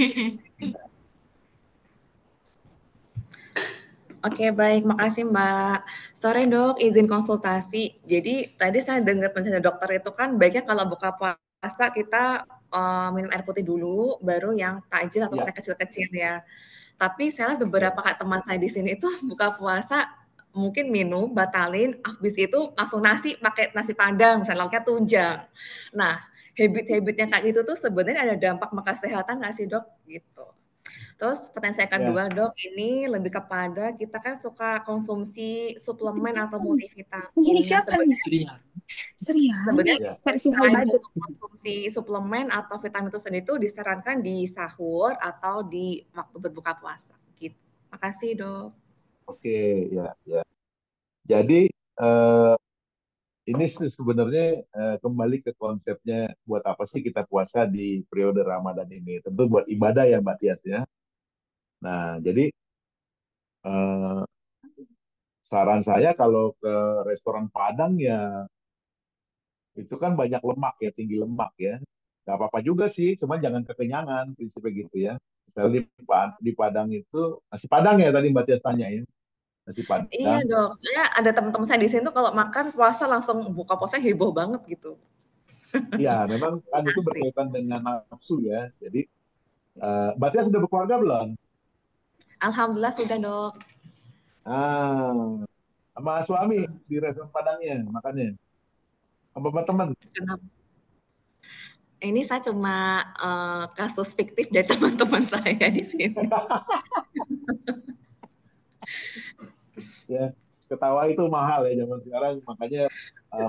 Oke, baik. Makasih, Mbak. Sore, Dok. Izin konsultasi. Jadi, tadi saya dengar penjelasan dokter itu kan baiknya kalau buka puasa kita minum air putih dulu, baru yang takjil atau Ya, snack kecil-kecil ya. Tapi saya lihat ya, beberapa teman saya di sini itu buka puasa mungkin minum, batalin, habis itu langsung nasi pakai nasi padang, misalnya lauknya tunjang. Nah, habit-habitnya kayak gitu tuh sebenarnya ada dampak maka kesehatan nggak sih, Dok? Gitu. Terus pertanyaan saya kedua, ya. Dok, ini lebih kepada kita kan suka konsumsi suplemen atau Ini multivitamin. Nah, siapa nih? Serian? sebenarnya Ya. Versi high time budget. untuk konsumsi suplemen atau vitamin itu sendiri itu disarankan di sahur atau di waktu berbuka puasa. Gitu. Makasih, Dok. Oke, ya, ya. Jadi eh, ini sebenarnya kembali ke konsepnya buat apa sih kita puasa di periode Ramadan ini? Tentu buat ibadah ya Mbak Tias ya. Nah, jadi eh, saran saya kalau ke restoran Padang ya itu kan banyak lemak ya, tinggi lemak ya. Gak apa-apa juga sih, cuman jangan kekenyangan, prinsipnya gitu ya. Misalnya di Padang itu, nasi Padang ya tadi Mbak Tias tanya ya, nasi Iya, Padang. Dok. Saya ada teman-teman saya di sini tuh kalau makan puasa langsung buka puasa heboh banget gitu. Iya, memang kan itu Asik. berkaitan dengan nafsu ya. Jadi, Mbak Tias sudah berkeluarga belum? Alhamdulillah sudah, Dok. Ah, sama suami di restoran Padangnya, makanya. Sama teman. Kenapa? Ini saya cuma kasus fiktif dari teman-teman saya di sini. Ya, ketawa itu mahal ya zaman sekarang, makanya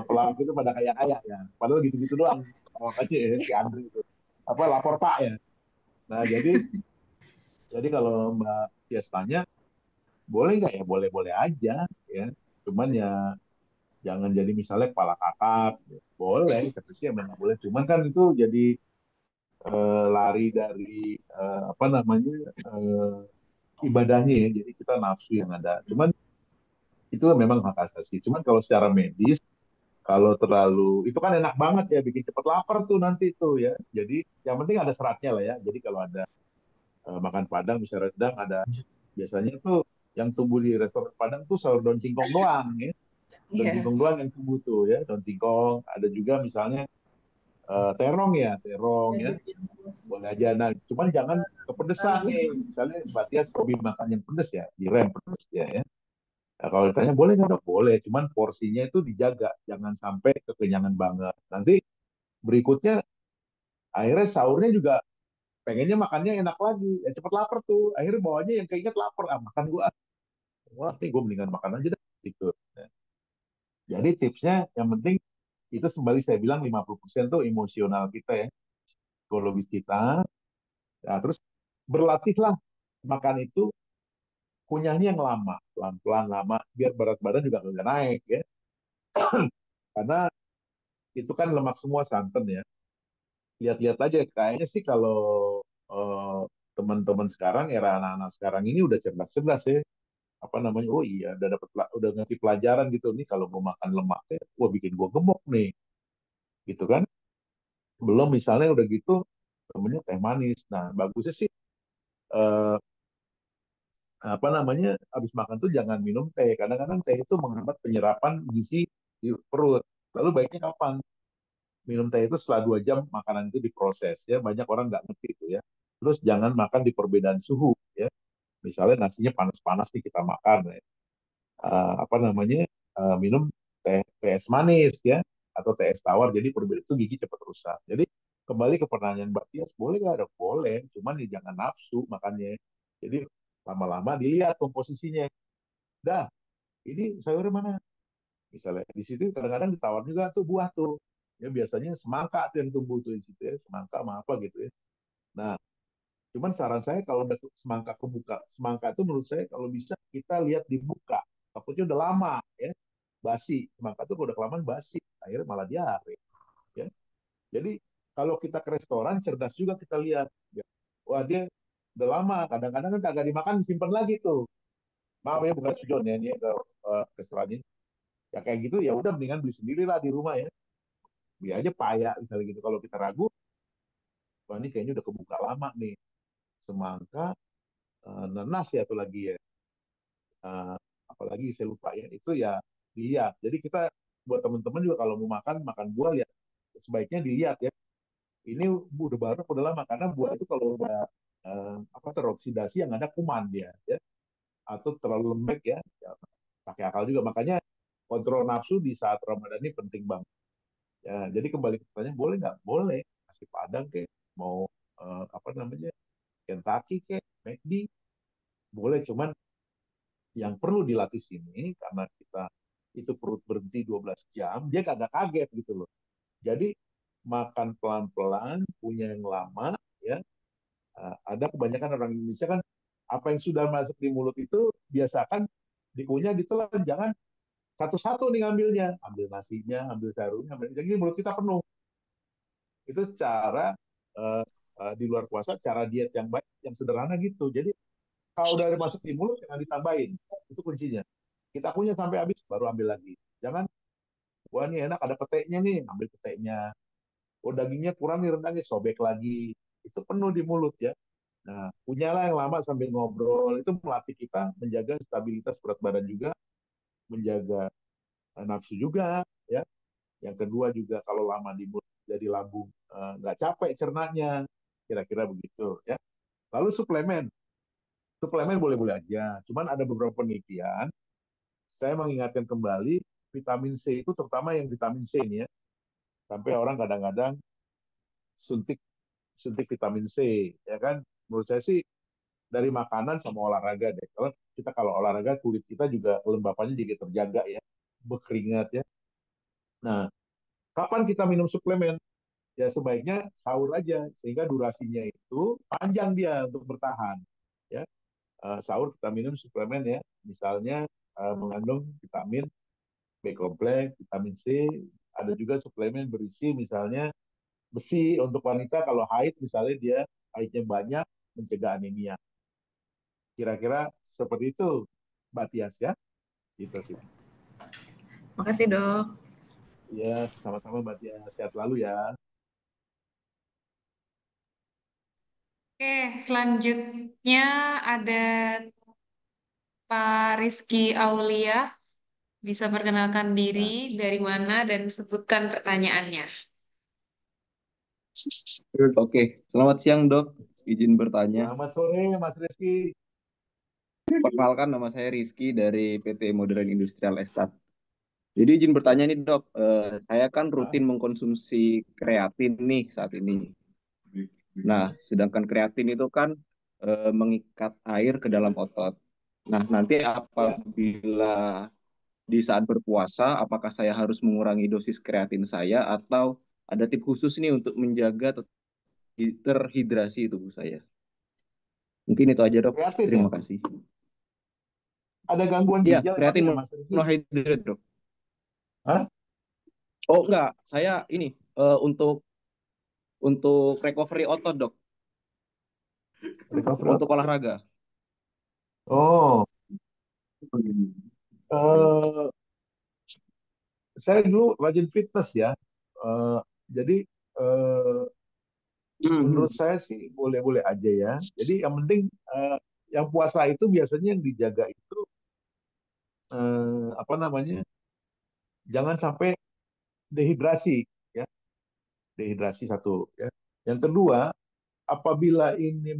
pelawak itu pada kaya-kaya ya. Padahal gitu-gitu doang. Makanya ya, si Andri itu. Apa, lapor Pak ya. Nah, jadi kalau Mbak Tias tanya, boleh nggak ya? Boleh-boleh aja ya. Cuman ya jangan jadi misalnya kepala kakap. Ya. Boleh, tapi sih emang nggak boleh. Cuman kan itu jadi lari dari apa namanya ibadahnya ya. Jadi kita nafsu yang ada. Cuman itu memang hak asasi. Cuman kalau secara medis, kalau terlalu itu kan enak banget ya bikin cepet lapar tuh nanti tuh ya. Jadi yang penting ada seratnya lah ya. Jadi kalau ada makan Padang bisa rendang ada biasanya tuh yang tumbuh di restoran Padang tuh sayur daun singkong doang ya. Daun Iya. singkong doang yang tumbuh tuh ya, daun singkong. Ada juga misalnya terong ya. Boleh aja. Nah, cuman jangan kepedesan nih. Misalnya Mbak Tias hobi makan yang pedes ya, direm pedes ya. Nah, kalau ditanya boleh nggak dok? Boleh, cuman porsinya itu dijaga, jangan sampai kekenyangan banget. Nanti berikutnya akhirnya sahurnya juga pengennya makannya enak lagi, ya cepet lapar tuh. Akhirnya bawahnya yang keinget lapar, ah makan gua, wah nih gue mendingan makan aja dah. Gitu. Nah, jadi tipsnya yang penting itu kembali saya bilang 50% tuh emosional kita ya, psikologis kita. Nah, terus berlatihlah makan itu kunyahnya yang lama, pelan-pelan lama, biar berat badan juga nggak naik ya. Karena itu kan lemak semua santan ya. Lihat-lihat aja kayaknya sih kalau eh, teman-teman sekarang era anak-anak sekarang ini udah cerdas-cerdas ya apa namanya oh iya udah dapat udah ngasih pelajaran gitu nih kalau mau makan lemak ya wah bikin gua gemuk nih gitu kan belum misalnya udah gitu temennya teh manis nah bagusnya sih eh, apa namanya habis makan tuh jangan minum teh kadang-kadang teh itu menghambat penyerapan gizi di perut lalu baiknya kapan minum teh itu setelah 2 jam makanan itu diproses ya banyak orang nggak ngerti itu ya terus jangan makan di perbedaan suhu ya misalnya nasinya panas-panas nih kita makan ya. Apa namanya minum teh es manis ya atau teh es tawar jadi perbedaan itu gigi cepat rusak jadi kembali ke pertanyaan Mbak Tias boleh nggak ada boleh cuman ya jangan nafsu makannya jadi lama-lama dilihat komposisinya dah ini sayurnya mana misalnya di situ kadang-kadang ditawar juga tuh buah tuh ya biasanya semangka tuh yang tumbuh tuh di situ ya semangka sama apa gitu ya nah cuman saran saya kalau udah semangka kebuka semangka itu menurut saya kalau bisa kita lihat dibuka takutnya udah lama ya basi semangka itu udah kelamaan basi akhirnya malah diare ya jadi kalau kita ke restoran cerdas juga kita lihat ya. Wah dia udah lama. Kadang-kadang kan kagak dimakan disimpan lagi tuh. Maaf ya bukan sujon ya, ini kesalahan ini. Ya kayak gitu ya udah mendingan beli sendiri lah di rumah ya. Beli aja payak misalnya gitu. Kalau kita ragu, wah ini kayaknya udah kebuka lama nih. Semangka, nanas ya tuh lagi ya. Eh, Apalagi saya lupa ya. Itu ya dilihat. Jadi kita buat teman-teman juga kalau mau makan makan buah ya sebaiknya dilihat ya. Ini udah baru udah lama karena buah itu kalau udah teroksidasi yang ada kuman dia ya atau terlalu lembek ya pakai akal juga makanya kontrol nafsu di saat Ramadan ini penting banget ya jadi kembali ke pertanyaan boleh nggak boleh nasi Padang kayak mau Kentucky kayak McD boleh cuman yang perlu dilatih sini karena kita itu perut berhenti 12 jam dia kagak kaget gitu loh jadi makan pelan-pelan punya yang lama ya. Ada kebanyakan orang Indonesia kan apa yang sudah masuk di mulut itu biasakan dikunyah ditelan jangan satu-satu nih ngambilnya ambil nasinya ambil sayurnya ambil jadi mulut kita penuh itu cara uh, di luar puasa cara diet yang baik yang sederhana gitu jadi kalau udah masuk di mulut jangan ditambahin itu kuncinya kita kunyah sampai habis baru ambil lagi jangan wah ini enak ada peteknya nih ambil peteknya oh dagingnya kurang nih rendangnya sobek lagi itu penuh di mulut ya. Nah, punyalah yang lama sambil ngobrol itu melatih kita menjaga stabilitas berat badan juga, menjaga nafsu juga, ya. Yang kedua juga kalau lama di mulut jadi lambung nggak capek cernanya, kira-kira begitu, ya. Lalu suplemen, suplemen boleh-boleh aja. Cuman ada beberapa penelitian, saya mengingatkan kembali vitamin C itu terutama yang vitamin C ini ya, sampai orang kadang-kadang suntik suntik vitamin C, ya kan? Menurut saya sih dari makanan sama olahraga deh. Kalau olahraga kulit kita juga kelembapannya juga terjaga ya, berkeringat ya. Nah, kapan kita minum suplemen? Ya sebaiknya sahur aja sehingga durasinya itu panjang dia untuk bertahan. Ya, sahur kita minum suplemen ya, misalnya mengandung vitamin B kompleks, vitamin C, ada juga suplemen berisi misalnya besi untuk wanita kalau haid misalnya dia haidnya banyak mencegah anemia. Kira-kira seperti itu, Mbak Tias ya. Gitu sih. Makasih dok. Ya, sama-sama Mbak Tias. Sehat selalu ya. Oke, selanjutnya ada Pak Rizky Aulia. Bisa perkenalkan diri Nah, dari mana dan sebutkan pertanyaannya. Oke, selamat siang dok. Izin bertanya. selamat sore Mas Rizky. Perkenalkan nama saya Rizky dari PT Modern Industrial Estate. Jadi izin bertanya nih dok, saya kan Nah, rutin mengkonsumsi kreatin nih saat ini. Nah, sedangkan kreatin itu kan mengikat air ke dalam otot. Nah, nanti ya. apabila di saat berpuasa, apakah saya harus mengurangi dosis kreatin saya atau ada tips khusus nih untuk menjaga terhidrasi tubuh saya? Mungkin itu aja dok. Kreatin ya. Terima kasih. Ada gangguan Iya, ginjal kreatin emangnya Mas Rizky? monohydrate dok. Hah? Oh enggak, saya ini untuk recovery otot dok, Recovery untuk otot ya. olahraga. Oh, eh, saya dulu rajin fitness ya. Eh, jadi eh, menurut saya sih boleh-boleh aja ya. Jadi yang penting yang puasa itu biasanya yang dijaga itu apa namanya? Jangan sampai dehidrasi ya. Dehidrasi satu ya. Yang kedua, apabila ini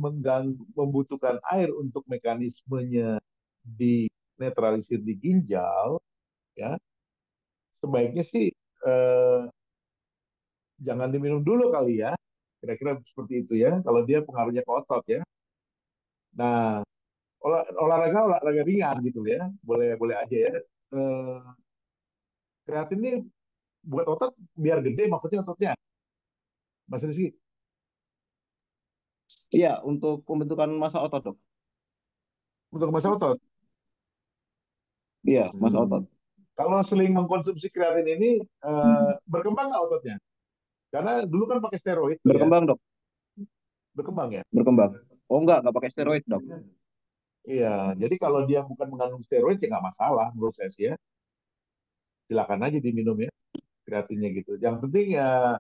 membutuhkan air untuk mekanismenya dinetralisir di ginjal ya, sebaiknya sih eh, jangan diminum dulu kali ya. Kira-kira seperti itu ya. Kalau dia pengaruhnya ke otot ya. Nah, olahraga ringan gitu ya. Boleh boleh aja ya. Eh, Kreatin ini buat otot biar gede maksudnya ototnya. Mas Rizky, Iya, untuk pembentukan massa otot dok. untuk masa otot. Iya, massa otot. Hmm. Kalau sering mengkonsumsi kreatin ini berkembang nggak ototnya? Karena dulu kan pakai steroid tuh ya, Berkembang dok, berkembang ya. berkembang. Oh nggak pakai steroid dok. Iya, jadi kalau dia bukan mengandung steroid ya nggak masalah menurut saya sih ya. Silakan aja diminum ya kreatinnya gitu. Yang penting ya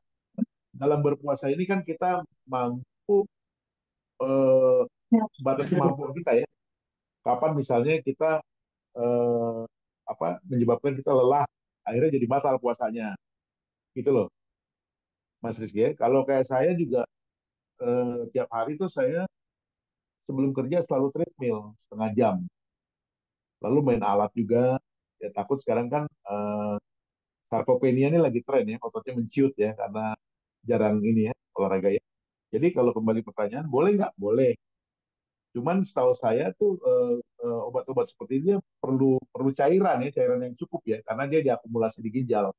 dalam berpuasa ini kan kita mampu eh, batas kemampuan kita ya. Kapan misalnya kita eh, menyebabkan kita lelah, akhirnya jadi batal puasanya, gitu loh, Mas Rizky ya. Kalau kayak saya juga tiap hari tuh saya sebelum kerja selalu treadmill setengah jam, lalu main alat juga. Ya takut sekarang kan sarkopenia ini lagi tren ya, ototnya menciut ya karena jarang ini ya olahraga ya. Jadi kalau kembali pertanyaan, boleh nggak? Boleh. Cuman setahu saya tuh obat-obat seperti ini perlu perlu cairan ya, cairan yang cukup ya, karena dia diakumulasi di ginjal.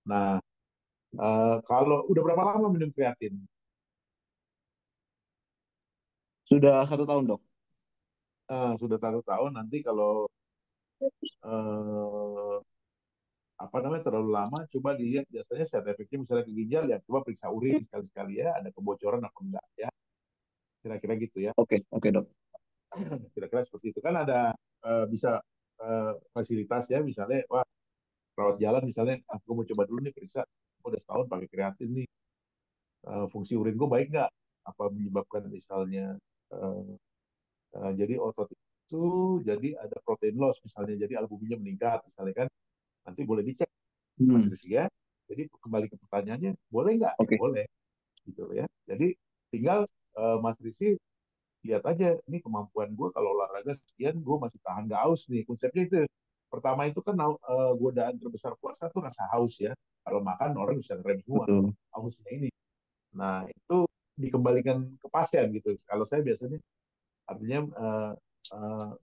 Nah, kalau udah berapa lama minum kreatin? Sudah 1 tahun dok. Sudah 1 tahun. Nanti kalau eh, terlalu lama, coba dilihat biasanya side efeknya misalnya ke ginjal ya, coba periksa urin sekali-sekali ya, ada kebocoran apa enggak ya, kira-kira gitu ya. Oke dok. Kira-kira seperti itu kan ada bisa fasilitas ya, misalnya wah rawat jalan misalnya, aku mau coba dulu nih periksa, aku udah setahun pakai kreatin nih, fungsi urin gue baik nggak? Apa menyebabkan misalnya eh, jadi otot itu jadi ada protein loss misalnya, jadi albuminnya meningkat misalnya kan, nanti boleh dicek Mas Hmm. Rizky ya. Jadi kembali ke pertanyaannya, boleh nggak? Ya Oke. boleh, gitu ya. Jadi tinggal Mas Rizky lihat aja, ini kemampuan gue kalau olahraga sekian, gue masih tahan nggak haus nih. Konsepnya itu. Pertama itu kan godaan terbesar puasa tuh rasa haus ya. Kalau makan orang bisa ngerem semua Betul. hausnya ini. Nah itu dikembalikan ke pasien gitu. Kalau saya biasanya artinya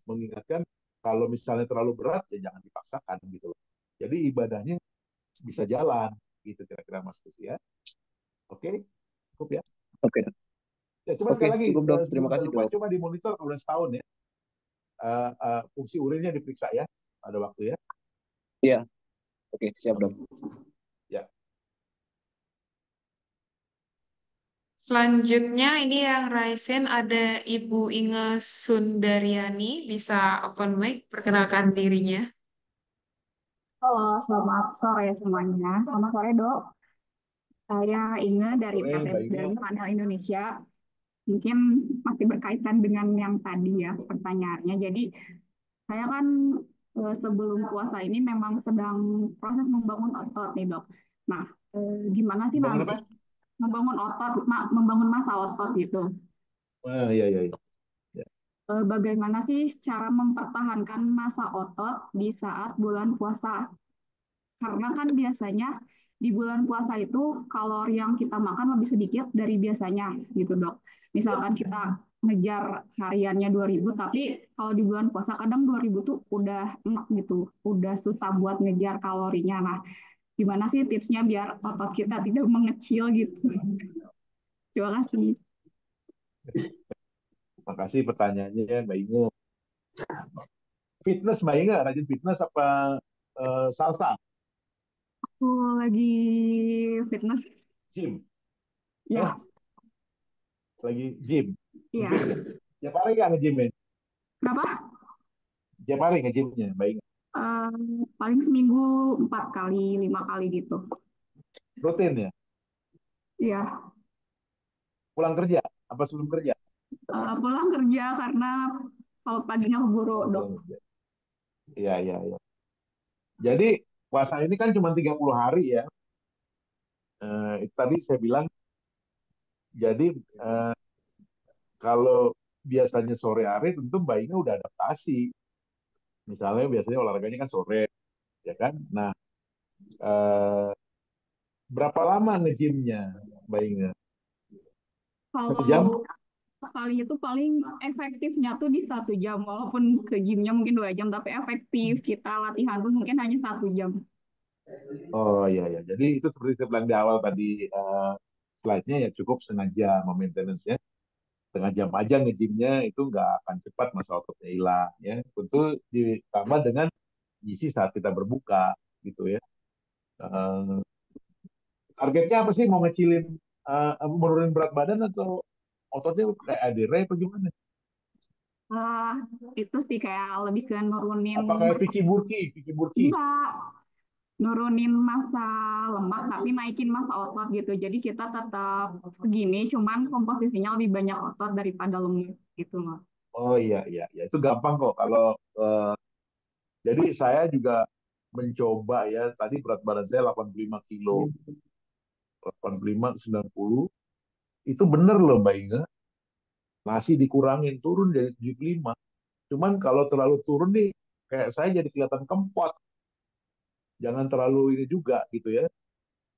mengingatkan kalau misalnya terlalu berat ya jangan dipaksakan gitu loh. Jadi ibadahnya bisa jalan gitu kira-kira Mas Gus ya. Oke, cukup ya. Oke dok. Ya coba Oke sekali lagi cukup dok. sebelum Terima kita kasih lupa, dok. coba dimonitor kalau udah setahun ya. Fungsi urinnya diperiksa ya pada waktu ya. Iya. Oke siap dok. Ya. Selanjutnya ini yang Raisen ada Ibu Inge Sundaryani, bisa open mic, perkenalkan dirinya. Halo, selamat sore semuanya. Selamat sore, Dok. Saya Inge dari Sore PT Mbak Inge. dari Panel Indonesia. Mungkin masih berkaitan dengan yang tadi ya pertanyaannya. Jadi saya kan sebelum puasa ini memang sedang proses membangun otot nih, Dok. Nah, gimana sih Bangun nanti apa? membangun otot, membangun massa otot gitu? Iya iya iya. Ya. Bagaimana sih cara mempertahankan massa otot di saat bulan puasa? Karena kan biasanya di bulan puasa itu kalori yang kita makan lebih sedikit dari biasanya gitu dok. Misalkan kita ngejar hariannya 2000, tapi kalau di bulan puasa kadang 2000 tuh udah enak gitu, udah susah buat ngejar kalorinya. Nah, gimana sih tipsnya biar otot kita tidak mengecil gitu? Terima kasih. Makasih pertanyaannya Mbak Inge. Fitness Mbak Inge, rajin fitness apa salsa? Aku lagi fitness. Gym? Ya, Eh, lagi gym? iya. Gym ya? Tiap hari nggak nge-gym? Berapa? Tiap hari nge-gymnya Mbak Inge? Eh, paling seminggu 4 kali, 5 kali gitu. Rutin ya? Iya. Pulang kerja? Apa sebelum kerja? Pulang kerja karena kalau paginya keburu Oh, dok. pulang kerja. Iya iya iya. Jadi puasa ini kan cuma 30 hari ya. Itu tadi saya bilang, jadi eh, kalau biasanya sore hari tentu Mbak Inge udah adaptasi. Misalnya biasanya olahraganya kan sore, ya kan? Nah, eh, berapa lama nge-gymnya Mbak Inge? Satu jam? Kalau kali itu paling efektifnya tuh di 1 jam, walaupun ke gymnya mungkin 2 jam, tapi efektif kita latihan tuh mungkin hanya 1 jam. Oh iya ya. Jadi itu seperti saya bilang di awal tadi, slide-nya ya cukup setengah jam maintenance-nya. Setengah jam aja nge-gymnya itu nggak akan cepat masa ototnya hilang ya. Tentu ditambah dengan isi saat kita berbuka gitu ya. Eh, Targetnya apa sih, mau ngecilin, menurunin berat badan atau ototnya kayak adere apa gimana? Eh, itu sih kayak lebih ke nurunin Apa kayak Vicky Burki? Vicky Burki? enggak nurunin massa lemak tapi naikin massa otot gitu. Jadi kita tetap segini, cuman komposisinya lebih banyak otot daripada lemak gitu loh. Oh iya iya iya itu gampang kok kalau eh, jadi saya juga mencoba ya tadi berat badan saya 85 kilo 85 90 itu bener loh Mbak Inga nasi dikurangin turun jadi 75 cuman kalau terlalu turun nih kayak saya jadi kelihatan kempot jangan terlalu ini juga gitu ya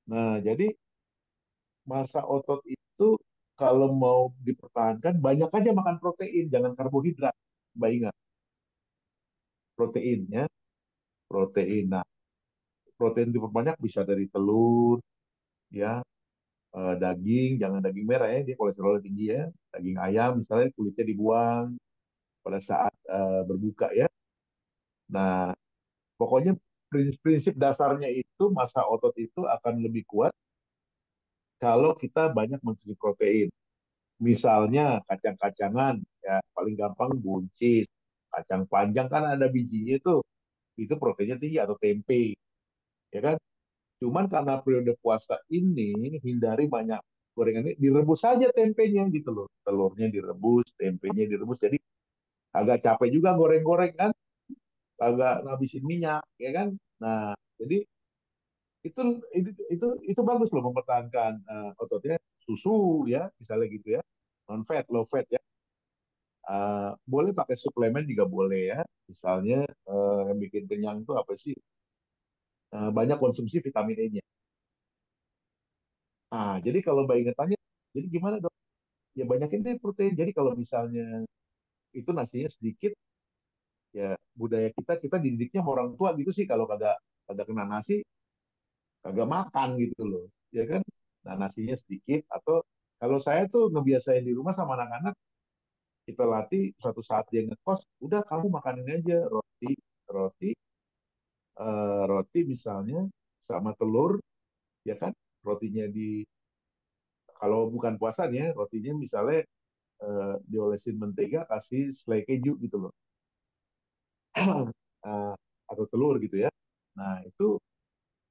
nah jadi massa otot itu kalau mau dipertahankan banyak aja makan protein jangan karbohidrat Mbak Inga proteinnya protein nah protein diperbanyak bisa dari telur ya daging jangan daging merah ya dia kolesterol tinggi ya daging ayam misalnya kulitnya dibuang pada saat berbuka ya nah pokoknya prinsip dasarnya itu massa otot itu akan lebih kuat kalau kita banyak mengonsumsi protein misalnya kacang-kacangan ya paling gampang buncis kacang panjang kan ada bijinya tuh itu proteinnya tinggi atau tempe ya kan cuman karena periode puasa ini hindari banyak gorengan ini direbus saja tempenya gitu loh telurnya direbus tempenya direbus jadi agak capek juga goreng-goreng kan agak ngabisin minyak ya kan nah jadi itu itu bagus loh mempertahankan ototnya susu ya misalnya gitu ya non fat low fat ya. Boleh pakai suplemen juga boleh ya misalnya yang bikin kenyang itu apa sih. Banyak konsumsi vitamin E-nya jadi kalau Mbak Ingat tanya jadi gimana dok ya banyakin deh protein jadi kalau misalnya itu nasinya sedikit ya budaya kita didiknya sama orang tua gitu sih kalau kagak kagak kena nasi kagak makan gitu loh ya kan nah nasinya sedikit atau kalau saya tuh ngebiasain di rumah sama anak-anak kita latih suatu saat dia ngekos udah kamu makanin aja roti roti roti misalnya sama telur ya kan rotinya di kalau bukan puasa nih ya rotinya misalnya diolesin mentega kasih selai keju gitu loh Eh, atau telur gitu ya nah itu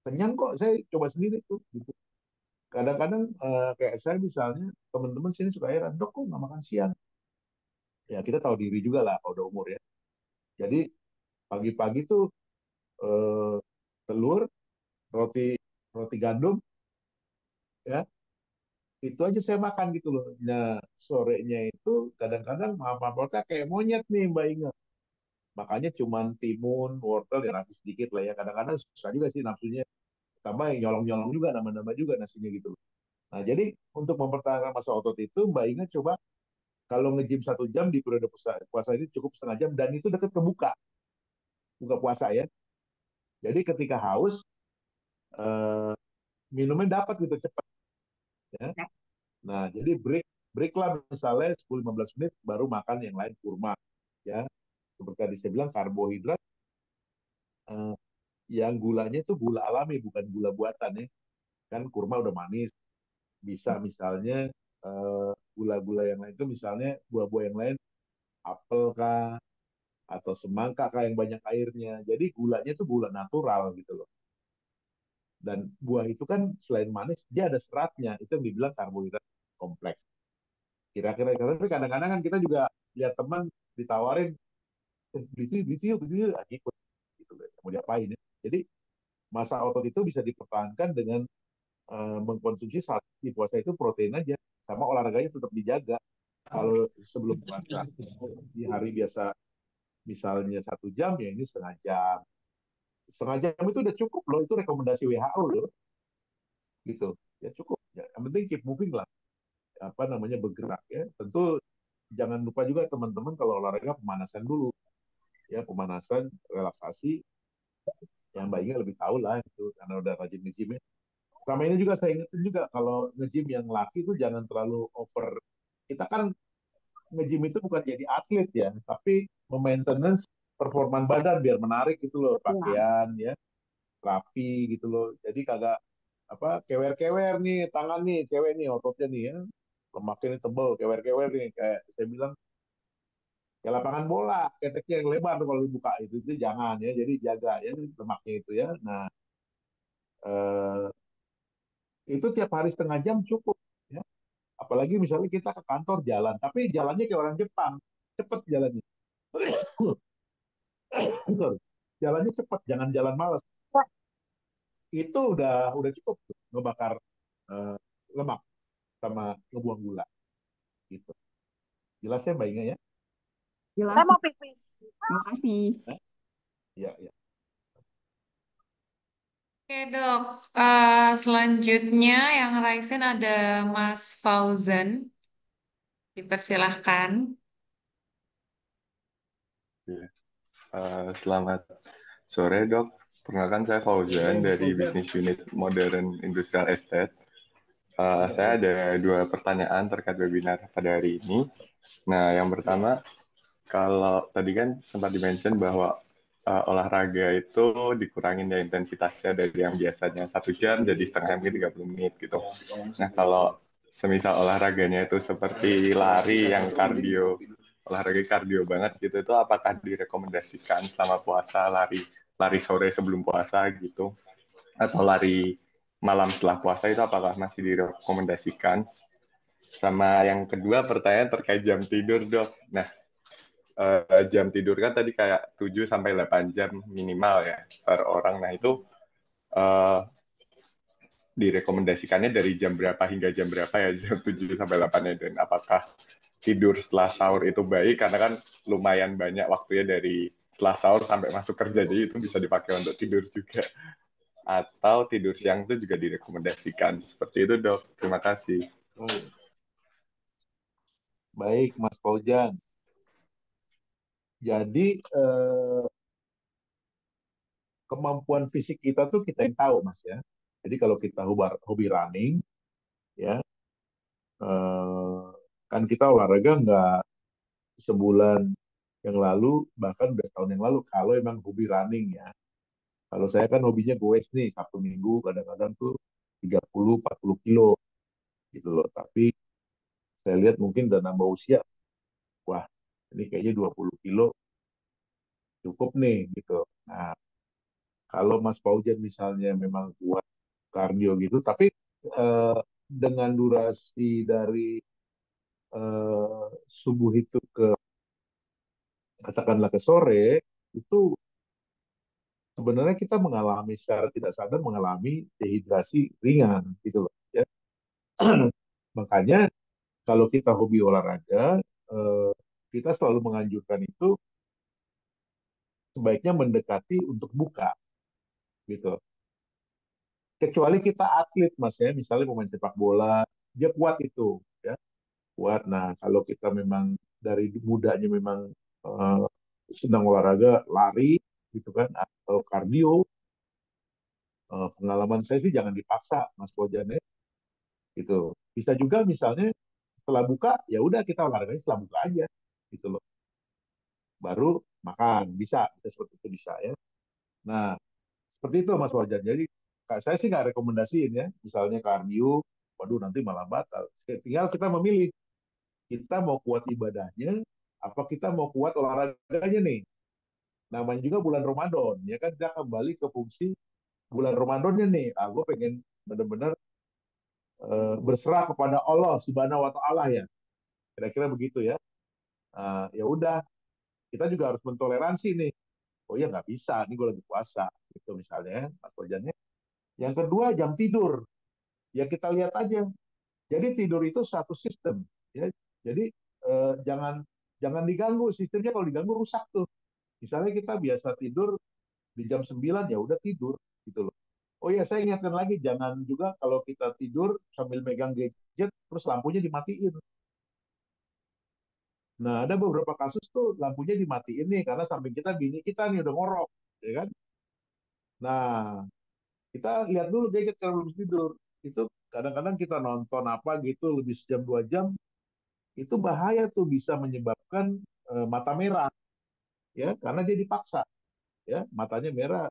kenyang kok saya coba sendiri tuh gitu kadang-kadang kayak saya misalnya teman-teman sini suka heran dok kok nggak makan siang ya kita tahu diri juga lah kalau udah umur ya jadi pagi-pagi tuh eh, telur roti roti gandum ya itu aja saya makan gitu loh nah sorenya itu kadang-kadang makan kayak monyet nih Mbak Inga makanya cuman timun wortel dan nasi sedikit lah ya kadang-kadang susah juga sih nafsunya tambah yang nyolong-nyolong juga nambah-nambah juga nasinya gitu loh nah jadi untuk mempertahankan masa otot itu Mbak Inga coba kalau nge-gym 1 jam di periode puasa ini cukup setengah jam dan itu dekat ke buka puasa ya. Jadi ketika haus eh, minumnya dapat gitu cepat ya. Nah, jadi break lah misalnya 10-15 menit baru makan yang lain kurma ya. Seperti tadi saya bilang karbohidrat eh, yang gulanya itu gula alami bukan gula buatan ya. Kan kurma udah manis. Bisa misalnya gula-gula yang lain itu misalnya buah-buah yang lain apel kah atau semangka kah yang banyak airnya. Jadi gulanya itu gula natural gitu loh. Dan buah itu kan selain manis, dia ada seratnya. Itu yang dibilang karbohidrat kompleks. Kira-kira, tapi kadang-kadang kan kita juga lihat teman ditawarin, beli itu, ikut. Gitu, mau diapain ya. Jadi masa otot itu bisa dipertahankan dengan mengkonsumsi saat di puasa itu protein aja. Sama olahraganya tetap dijaga. Kalau sebelum puasa, di hari biasa misalnya 1 jam, ya ini setengah jam. Setengah jam itu udah cukup loh, itu rekomendasi WHO loh. Gitu, ya cukup. Ya, yang penting keep moving lah. Apa namanya bergerak ya. Tentu jangan lupa juga teman-teman kalau olahraga pemanasan dulu ya pemanasan relaksasi yang baiknya lebih tahu lah itu karena udah rajin nge-gym ya. Sama ini juga saya ingetin juga kalau nge-gym yang laki itu jangan terlalu over. Kita kan nge-gym itu bukan jadi atlet ya, tapi maintenance performan badan biar menarik gitu loh, Ya. pakaian ya, rapi gitu loh. Jadi kagak apa kewer-kewer nih tangan nih cewek nih ototnya nih ya lemaknya ini tebel, kewer-kewer nih, kayak saya bilang, kayak lapangan bola, keteknya yang lebar tuh kalau dibuka itu jangan ya, jadi jaga ya lemaknya itu ya. Nah, eh, itu tiap hari setengah jam cukup ya. Apalagi misalnya kita ke kantor jalan, tapi jalannya kayak orang Jepang, cepet jalannya. Sorry. Jalannya cepet, jangan jalan malas. Itu udah cukup tuh, ngebakar eh, lemak sama ngebuang gula gitu. Jelasnya Mbak Inga ya? Jelas, Saya mau pipis. terima kasih. Eh, Ya, ya. Oke dok, selanjutnya yang raisin ada Mas Fauzan, dipersilahkan. Iya. Selamat sore dok. Perkenalkan saya Fauzan dari Business Unit Modern Industrial Estate. Saya ada 2 pertanyaan terkait webinar pada hari ini. Nah, yang pertama, kalau tadi kan sempat di-mention bahwa olahraga itu dikurangin ya intensitasnya dari yang biasanya 1 jam jadi setengah jam ke 30 menit gitu. Nah, kalau semisal olahraganya itu seperti lari yang olahraga kardio banget gitu, itu apakah direkomendasikan selama puasa lari sore sebelum puasa gitu, atau lari malam setelah puasa itu apakah masih direkomendasikan? Sama yang kedua pertanyaan terkait jam tidur dok. Nah, jam tidur kan tadi kayak 7 sampai 8 jam minimal ya per orang. Nah, itu uh, direkomendasikannya dari jam berapa hingga jam berapa ya, jam 7 sampai 8 ya, dan apakah tidur setelah sahur itu baik karena kan lumayan banyak waktunya dari setelah sahur sampai masuk kerja, jadi itu bisa dipakai untuk tidur juga, atau tidur siang itu juga direkomendasikan. Seperti itu dok, terima kasih. Baik, Mas Fauzan. Jadi kemampuan fisik kita tuh kita yang tahu, Mas ya. Jadi kalau kita hobi running, ya, eh, kan kita olahraga nggak sebulan yang lalu, bahkan udah setahun yang lalu, kalau emang hobi running ya. Kalau saya kan hobinya goes nih, Sabtu Minggu kadang-kadang tuh 30-40 kilo gitu loh. Tapi saya lihat mungkin udah nambah usia, wah ini kayaknya 20 kilo cukup nih gitu. Nah, kalau Mas Paujan misalnya memang kuat kardio gitu, tapi eh, dengan durasi dari subuh itu ke katakanlah ke sore, itu sebenarnya kita mengalami secara tidak sadar mengalami dehidrasi ringan gitu loh ya. Makanya kalau kita hobi olahraga, eh, kita selalu menganjurkan itu sebaiknya mendekati untuk buka gitu. Kecuali kita atlet mas ya, misalnya pemain sepak bola, dia kuat itu ya, kuat. Nah kalau kita memang dari mudanya memang eh, sedang olahraga, lari gitu kan, atau kardio, pengalaman saya sih jangan dipaksa mas Bojan ya, gitu. Bisa juga misalnya setelah buka ya udah kita olahraganya setelah buka aja gitu loh, baru makan, bisa seperti itu bisa ya. Nah seperti itu mas Bojan. Jadi saya sih nggak rekomendasiin ya, misalnya kardio, waduh nanti malah batal. Tinggal kita memilih, kita mau kuat ibadahnya, apa kita mau kuat olahraganya nih. Namanya juga bulan Ramadan, ya kan kita kembali ke fungsi bulan Ramadannya nih. Gue pengen benar-benar berserah kepada Allah Subhanahu Wa Taala ya. Kira-kira begitu ya. Ya udah, kita juga harus mentoleransi nih. Oh ya nggak bisa, ini gue lagi puasa, gitu misalnya, Mas Bojannya. Yang kedua jam tidur, ya kita lihat aja. Jadi tidur itu satu sistem, ya. Jadi jangan jangan diganggu sistemnya, kalau diganggu rusak tuh. Misalnya kita biasa tidur di jam 9 ya udah tidur gitu loh. Oh ya saya ingatkan lagi, jangan juga kalau kita tidur sambil megang gadget terus lampunya dimatiin. Nah ada beberapa kasus tuh lampunya dimatiin nih karena samping kita bini kita nih udah ngorok, ya kan? Nah kita lihat dulu gadget kalau belum tidur. Itu kadang-kadang kita nonton apa gitu lebih sejam 2 jam, itu bahaya tuh, bisa menyebabkan mata merah ya karena dia dipaksa ya matanya merah.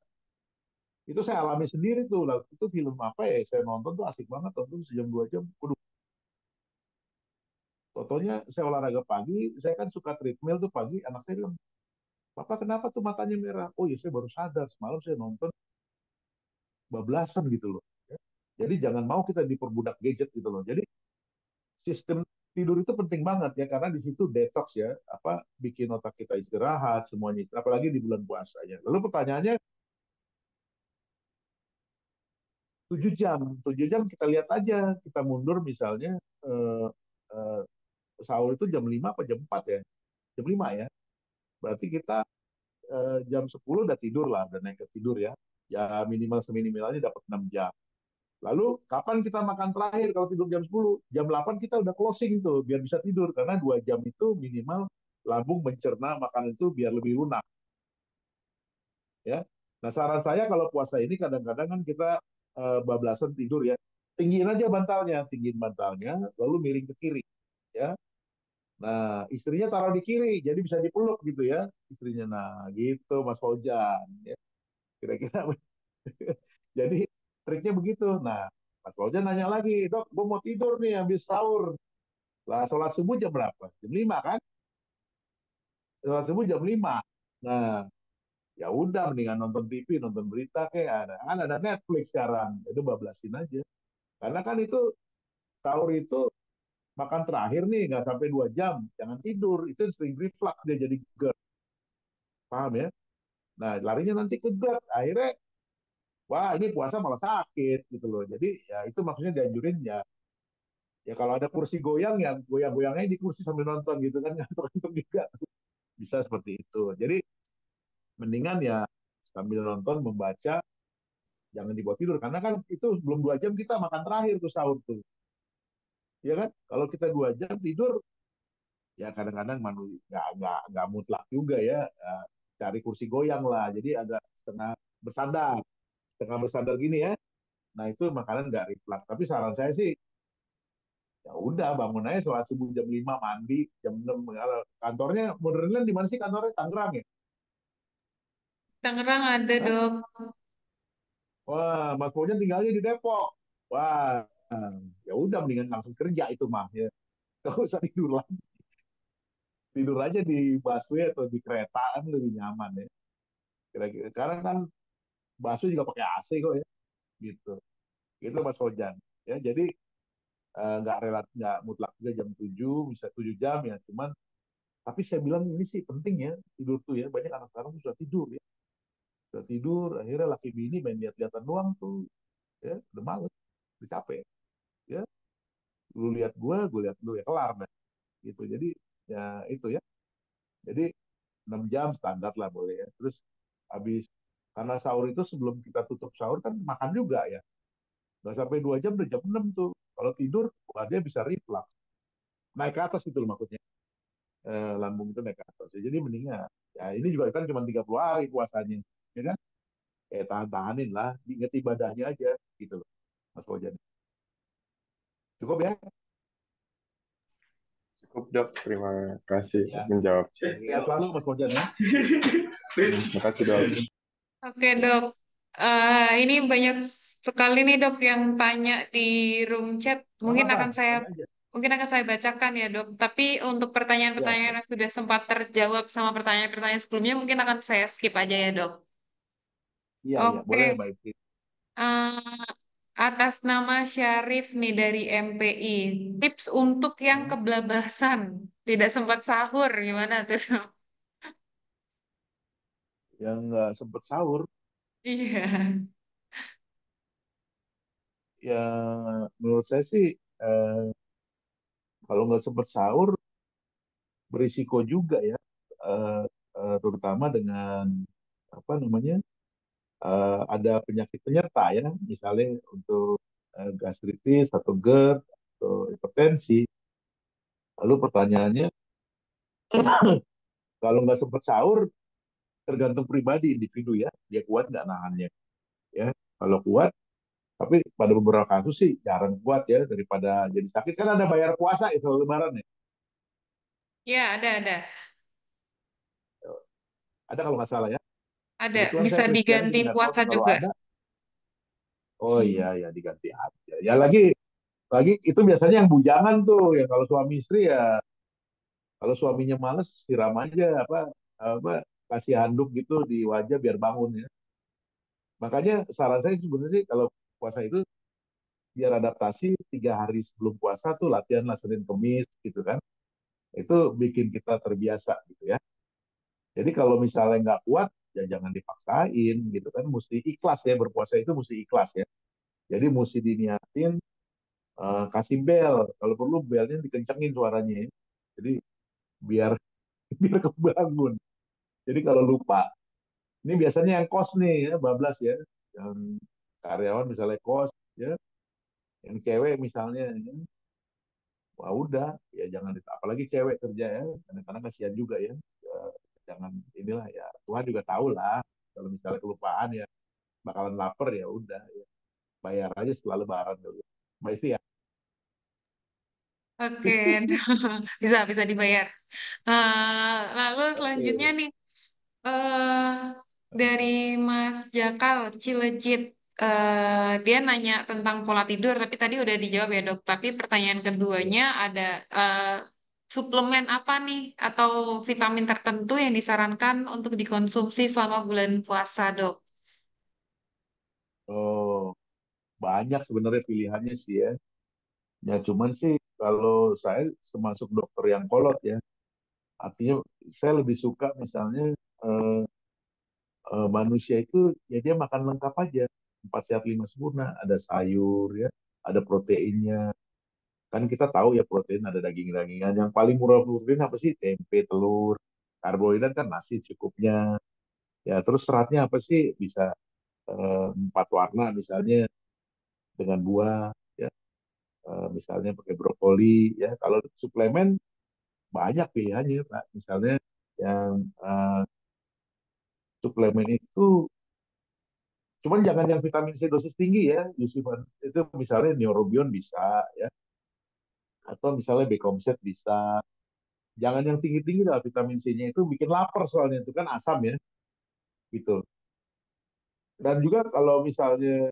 Itu saya alami sendiri tuh. Lalu itu film apa ya saya nonton tuh asik banget, tonton sejam 2 jam. Waduh, Fotonya saya olahraga pagi, saya kan suka treadmill tuh pagi, anak saya bilang, Papa kenapa tuh matanya merah? Oh iya saya baru sadar, semalam saya nonton bablasan gitu loh. Ya. Jadi jangan mau kita diperbudak gadget gitu loh. Jadi sistem tidur itu penting banget ya karena di situ detox ya, apa bikin otak kita istirahat, semuanya istirahat, apalagi di bulan puasa ya. Lalu pertanyaannya 7 jam, 7 jam kita lihat aja, kita mundur misalnya eh, eh, sahur itu jam 5 apa jam 4 ya? Jam 5 ya. Berarti kita jam 10 udah tidur lah, udah naik ke tidur ya. Ya minimal seminimalnya dapat 6 jam. Lalu kapan kita makan terakhir kalau tidur jam 10? Jam 8 kita udah closing tuh biar bisa tidur karena 2 jam itu minimal lambung mencerna makanan itu biar lebih lunak ya. Nah, saran saya kalau puasa ini kadang-kadang kan kita bablasan tidur ya. Tinggiin aja bantalnya, tinggiin bantalnya lalu miring ke kiri ya. Nah, istrinya taruh di kiri jadi bisa dipeluk gitu ya istrinya. Nah, gitu Mas Fauzan ya. Kira-kira jadi triknya begitu. Nah, Mas Fauzan nanya lagi, dok, gue mau tidur nih habis sahur. Lah, sholat subuh jam berapa? Jam 5 kan? Sholat subuh jam 5. Nah, ya udah mendingan nonton TV, nonton berita kayak ada. Kan ada Netflix sekarang. Itu bablasin aja. Karena kan itu sahur itu makan terakhir nih, nggak sampai 2 jam. Jangan tidur. Itu sering reflux dia jadi GERD. Paham ya? Nah, larinya nanti ke GERD. Akhirnya, wah ini puasa malah sakit gitu loh. Jadi ya itu maksudnya dianjurin ya ya kalau ada kursi goyang ya goyang-goyangnya di kursi sambil nonton gitu kan ngantuk-ngantuk juga bisa seperti itu jadi mendingan ya sambil nonton membaca jangan dibawa tidur karena kan itu belum 2 jam kita makan terakhir tuh sahur tuh ya kan kalau kita 2 jam tidur ya kadang-kadang nggak mutlak juga ya cari kursi goyang lah jadi agak setengah bersandar gini ya nah itu makanan nggak reflux tapi saran saya sih ya udah bangun aja sholat subuh jam 5 mandi jam 6 kantornya Modern di mana sih kantornya Tangerang ya Tangerang ada Hah? dok. Wah Mas Bojan tinggalnya di Depok wah ya udah mendingan langsung kerja itu mah ya gak usah tidur lagi tidur aja di busway atau di kereta kan lebih nyaman ya kira-kira sekarang kan busway juga pakai AC kok ya gitu itu Mas Bojan ya jadi nggak relatif nggak mutlak juga jam 7 bisa 7 jam ya cuman tapi saya bilang ini sih penting ya tidur tuh ya banyak anak sekarang sudah tidur ya udah tidur akhirnya laki bini main lihat-lihatan doang tuh ya udah males udah capek ya lu lihat gue lihat lu ya kelar dah gitu jadi ya itu ya jadi 6 jam standar lah boleh ya terus habis karena sahur itu sebelum kita tutup sahur kan makan juga ya nggak sampai 2 jam udah jam 6 tuh kalau tidur wah dia bisa reflux naik ke atas gitu loh maksudnya lambung itu naik ke atas ya, jadi mendingan ya ini juga kan cuma 30 hari puasanya ya kan tahan-tahanin lah inget ibadahnya aja gitu loh Mas Bojan cukup ya Cukup dok, terima kasih ya menjawab. ya selalu Mas Bojan ya Terima kasih dok. Oke dok. Ini banyak sekali nih dok yang tanya di room chat. nggak apa-apa tanya aja Mungkin akan saya bacakan ya dok. Tapi untuk ya pertanyaan-pertanyaan yang sudah sempat terjawab sama pertanyaan-pertanyaan sebelumnya mungkin akan saya skip aja ya dok. iya iya boleh Oke. Mbak Isti eh, Atas nama Syarif nih dari MPI, tips untuk yang hmm? keblabasan, tidak sempat sahur, gimana tuh? Dok? yang nggak sempet sahur Iya. ya menurut saya sih eh, kalau nggak sempet sahur berisiko juga ya terutama dengan apa namanya ada penyakit penyerta ya misalnya untuk gastritis atau GERD atau hipertensi lalu pertanyaannya kalau nggak sempet sahur tergantung pribadi individu ya dia kuat nggak nahannya ya kalau kuat tapi pada beberapa kasus sih jarang kuat ya daripada jadi sakit kan ada bayar puasa ya kalau lebaran ya Ya, ada. ada kalau nggak salah ya Ada, kebetulan bisa saya Kristen diganti jadi nggak tahu puasa tuh kalau juga. ada oh iya ya diganti aja ya lagi Lagi itu biasanya yang bujangan tuh, yang kalau suami istri ya, kalau suaminya males siram aja apa kasih handuk gitu di wajah biar bangun ya. Makanya saran saya sebenarnya sih kalau puasa itu biar adaptasi 3 hari sebelum puasa tuh latihan lah Senin Kemis gitu kan. Itu bikin kita terbiasa gitu ya. Jadi kalau misalnya nggak kuat, ya jangan dipaksain gitu kan. Mesti ikhlas ya, berpuasa itu mesti ikhlas ya. Jadi mesti diniatin, kasih bel. Kalau perlu belnya dikencengin suaranya ya. Jadi biar biar kebangun. Jadi kalau lupa, ini biasanya yang kos nih ya, bablas ya. Yang karyawan misalnya kos ya, yang cewek misalnya ya. Wah udah, ya jangan apalagi cewek kerja ya, kadang-kadang kasihan juga ya. Ya, jangan inilah ya, Tuhan juga tahu lah kalau misalnya kelupaan ya bakalan lapar ya udah ya. Bayar aja setelah lebaran dulu. Mbak Isti ya. Oke, bisa bisa dibayar. Lalu selanjutnya Oke. nih, eh dari Mas Jakal Cilejit, dia nanya tentang pola tidur, tapi tadi udah dijawab ya dok. Tapi pertanyaan Ya. keduanya ada suplemen apa nih atau vitamin tertentu yang disarankan untuk dikonsumsi selama bulan puasa dok? Oh, banyak sebenarnya pilihannya sih ya. Ya cuman sih kalau saya termasuk dokter yang kolot ya, artinya saya lebih suka misalnya eh, manusia itu ya dia makan lengkap aja, 4 sehat 5 sempurna, ada sayur ya, ada proteinnya. Kan kita tahu ya protein ada daging-dagingan. Yang paling murah protein apa sih? Tempe, telur. Karbohidrat kan nasi cukupnya. Ya terus seratnya apa sih? Bisa 4 warna misalnya dengan buah ya. Misalnya pakai brokoli ya. Kalau suplemen banyak pilihannya Pak. Misalnya yang suplemen itu cuman jangan yang vitamin C dosis tinggi ya, Yusufan. Itu misalnya neurobion bisa ya, atau misalnya Becomset bisa. Jangan yang tinggi-tinggi lah, vitamin C-nya itu bikin lapar soalnya itu kan asam ya, gitu. Dan juga kalau misalnya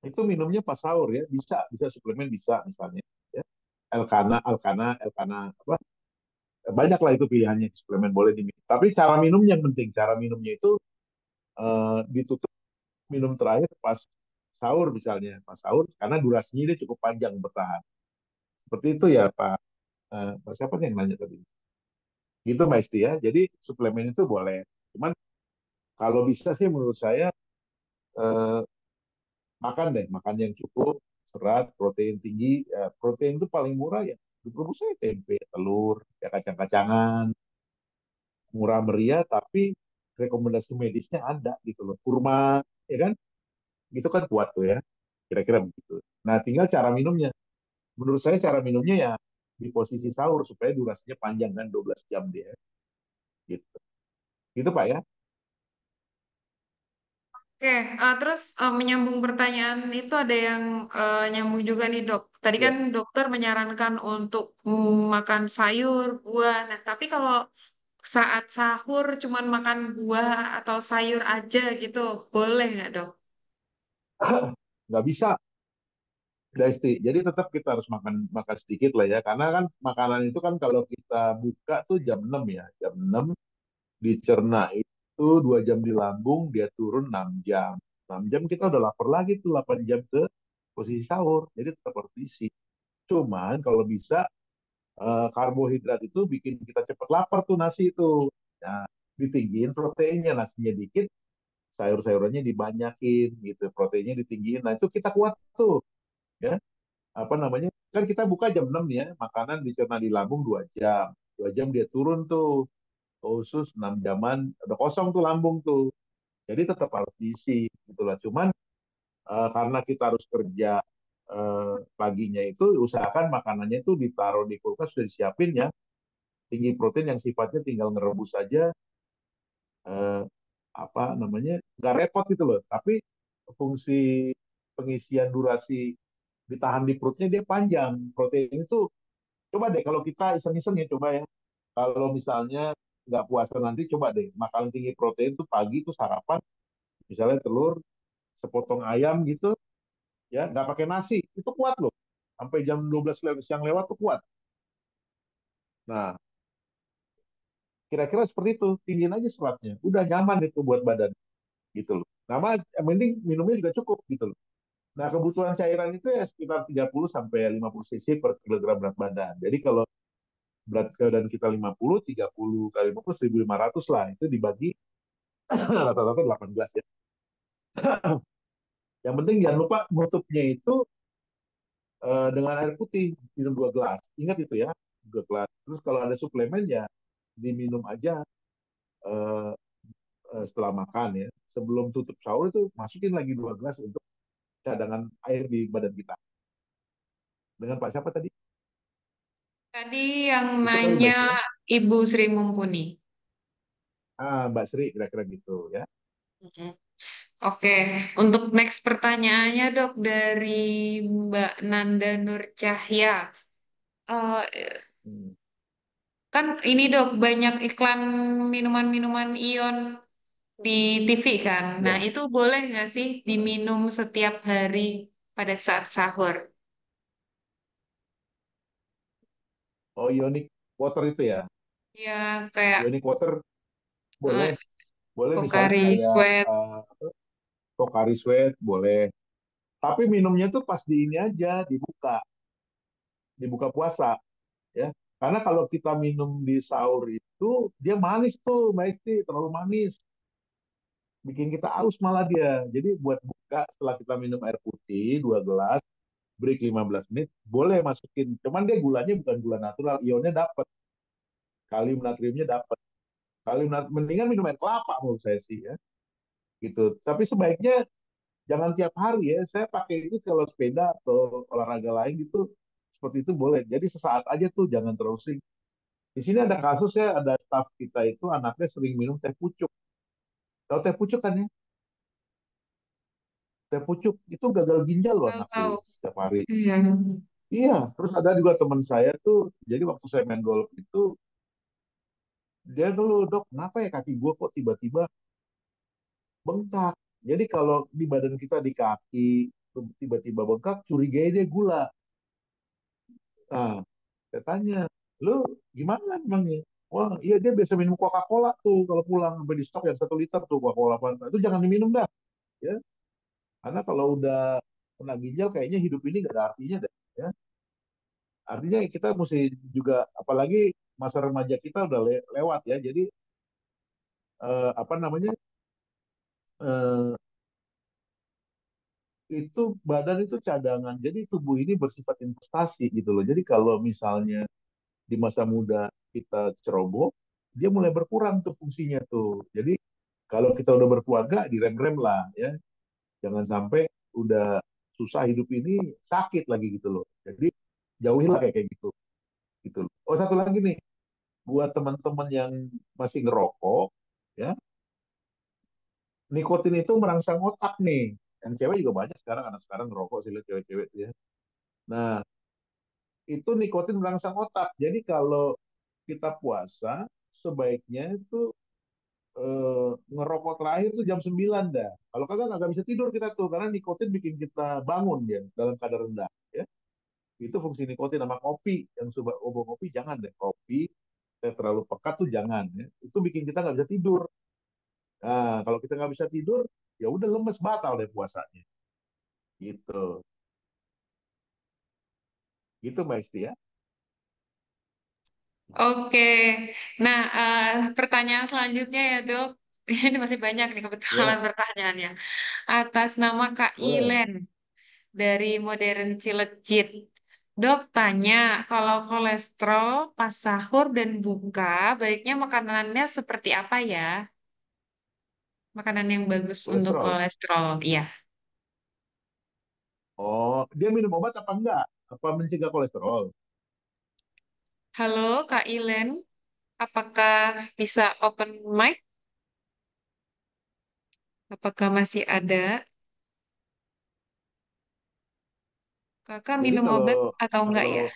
itu minumnya pas sahur ya, bisa bisa suplemen bisa misalnya ya. Elkana, Alkana, Elkana apa banyak lah itu pilihannya suplemen boleh diminum. Tapi cara minum yang penting, cara minumnya itu ditutup minum terakhir pas sahur misalnya, pas sahur karena durasinya dia cukup panjang bertahan. Seperti itu ya Pak. Pak siapa nih yang nanya tadi? Gitu Mbak Isti ya. Jadi suplemen itu boleh. Cuman kalau bisa sih menurut saya eh, makan deh, makan yang cukup, serat, protein tinggi. Ya, protein itu paling murah ya. Di perut saya tempe, telur, ya kacang-kacangan, murah meriah, tapi rekomendasi medisnya ada gitu loh. Kurma, ya kan? Gitu kan kuat tuh ya. Kira-kira begitu. Nah, tinggal cara minumnya. Menurut saya cara minumnya ya di posisi sahur supaya durasinya panjang kan 12 jam dia. Gitu. Gitu Pak ya. Oke, terus menyambung pertanyaan itu ada yang nyambung juga nih dok. Tadi kan Ya. dokter menyarankan untuk makan sayur, buah. Nah, tapi kalau saat sahur cuman makan buah atau sayur aja gitu, boleh nggak dok? Nggak bisa. Dasti. Jadi tetap kita harus makan makan sedikit lah ya. Karena kan makanan itu kan kalau kita buka tuh jam 6 ya. Jam 6 dicerna itu 2 jam di lambung, dia turun 6 jam. 6 jam kita udah lapar lagi tuh 8 jam ke posisi sahur. Jadi tetap harus diisi. Cuman kalau bisa karbohidrat itu bikin kita cepat lapar tuh nasi itu. Nah, ditinggiin proteinnya, nasinya dikit, sayur-sayurannya dibanyakin gitu, proteinnya ditinggiin. Nah, itu kita kuat tuh ya. Apa namanya? Kan kita buka jam 6 ya, makanan dicerna di lambung 2 jam. 2 jam dia turun tuh, khusus 6 jaman, udah kosong tuh lambung tuh. Jadi tetap harus diisi gitu lah. Cuman karena kita harus kerja paginya itu, usahakan makanannya itu ditaruh di kulkas sudah disiapin ya, tinggi protein yang sifatnya tinggal ngerebus aja, eh, apa namanya, nggak repot gitu loh. Tapi fungsi pengisian durasi ditahan di perutnya dia panjang. Protein itu coba deh kalau kita iseng-iseng ya coba ya. Kalau misalnya nggak puasa nanti coba deh makan tinggi protein tuh pagi tuh sarapan misalnya telur sepotong ayam gitu ya nggak pakai nasi, itu kuat loh. Sampai jam 12 siang lewat tuh kuat. Nah, kira-kira seperti itu, tinggiin aja seratnya. Udah nyaman itu buat badan, gitu loh. Nama, yang penting minumnya juga cukup, gitu loh. Nah, kebutuhan cairan itu ya sekitar 30 sampai 50 cc per kilogram berat badan. Jadi kalau berat badan kita 50, 30 kali 50, 1.500 lah. Itu dibagi rata-rata 8 gelas ya. Yang penting jangan lupa nutupnya itu dengan air putih, minum 2 gelas. Ingat itu ya, 2 gelas. Terus kalau ada suplemen ya diminum aja eh, setelah makan ya. Sebelum tutup sahur itu masukin lagi 2 gelas untuk cadangan air di badan kita. Dengan Pak siapa tadi? Tadi yang Itu kali nanya Mbak Isya. Ibu Sri Mumpuni. Mbak Sri kira-kira gitu ya. Mhm. Oke, untuk next pertanyaannya dok dari Mbak Nanda Nur Cahya. Eh, Hmm, kan ini dok banyak iklan minuman-minuman ion di TV kan. Nah ya. itu boleh nggak sih diminum setiap hari pada saat sahur? Oh, ionic water itu ya. Ya kayak Ionic water eh, boleh, boleh misalnya Pocari kayak Sweat. Pocari Sweat boleh. Tapi minumnya tuh pas di ini aja, dibuka puasa ya. Karena kalau kita minum di sahur itu dia manis tuh, Mbak Isti, terlalu manis. Bikin kita aus malah dia. Jadi buat buka setelah kita minum air putih 2 gelas, break 15 menit, boleh masukin. Cuman dia gulanya bukan gula natural, ionnya dapat, kalium natriumnya dapat. Mendingan minum air kelapa menurut saya sih ya. Gitu. Tapi sebaiknya jangan tiap hari ya. Saya pakai itu kalau sepeda atau olahraga lain gitu, seperti itu boleh. Jadi sesaat aja tuh, jangan terlalu sering. Di sini ada kasus ya, ada staff kita itu anaknya sering minum teh pucuk. Tahu teh pucuk kan ya? Teh pucuk itu gagal ginjal loh anak Tahu-tahu. tuh setiap hari. Iya. Iya, terus ada juga teman saya tuh, jadi waktu saya main golf itu, dia dulu, dok, kenapa ya kaki gue kok tiba-tiba bengkak? Jadi kalau di badan kita di kaki tiba-tiba bengkak, curiga dia gula. Nah, saya tanya, lu gimana emangnya? Wah, iya dia biasa minum Coca-Cola tuh kalau pulang sampai di stok yang 1 liter tuh Coca-Cola Fanta. Itu jangan diminum dah, ya. Karena kalau udah kena ginjal kayaknya hidup ini gak ada artinya dah, ya. Artinya kita mesti juga, apalagi masa remaja kita udah lewat ya. Jadi apa namanya? eh, itu badan itu cadangan. Jadi tubuh ini bersifat investasi gitu loh. Jadi kalau misalnya di masa muda kita ceroboh, dia mulai berkurang tuh fungsinya tuh. Jadi kalau kita udah berkeluarga, direm-rem lah ya. Jangan sampai udah susah hidup ini sakit lagi gitu loh. Jadi jauhilah kayak gitu gitu loh. Oh, satu lagi nih, buat teman-teman yang masih ngerokok ya, nikotin itu merangsang otak nih. Yang cewek juga banyak sekarang, anak sekarang ngerokok sih lihat cewek-cewek tuh ya. Nah, itu nikotin merangsang otak. Jadi kalau kita puasa, sebaiknya itu ngerokok terakhir tuh jam 9 dah. Kalau kagak nggak bisa tidur kita tuh, karena nikotin bikin kita bangun ya dalam kadar rendah. Ya. Itu fungsi nikotin sama kopi. Yang coba obong kopi jangan deh. Kopi terlalu pekat tuh jangan. Ya. Itu bikin kita nggak bisa tidur. Nah, kalau kita nggak bisa tidur, ya udah lemes batal deh puasanya. Gitu. Gitu Mbak Isti ya. Oke. Nah, pertanyaan selanjutnya ya, Dok. Ini masih banyak nih Ya, kebetulan pertanyaannya. Atas nama Kak boleh. Ilen dari Modern Cilecit. Dok tanya, kalau kolesterol pas sahur dan buka, baiknya makanannya seperti apa ya? Makanan yang bagus untuk Kolesterol. kolesterol, iya. Oh, dia minum obat apa enggak? Apa mencegah kolesterol? Halo Kak Ilen, apakah bisa open mic? Apakah masih ada? Kakak Jadi minum kalau obat atau enggak kalau ya?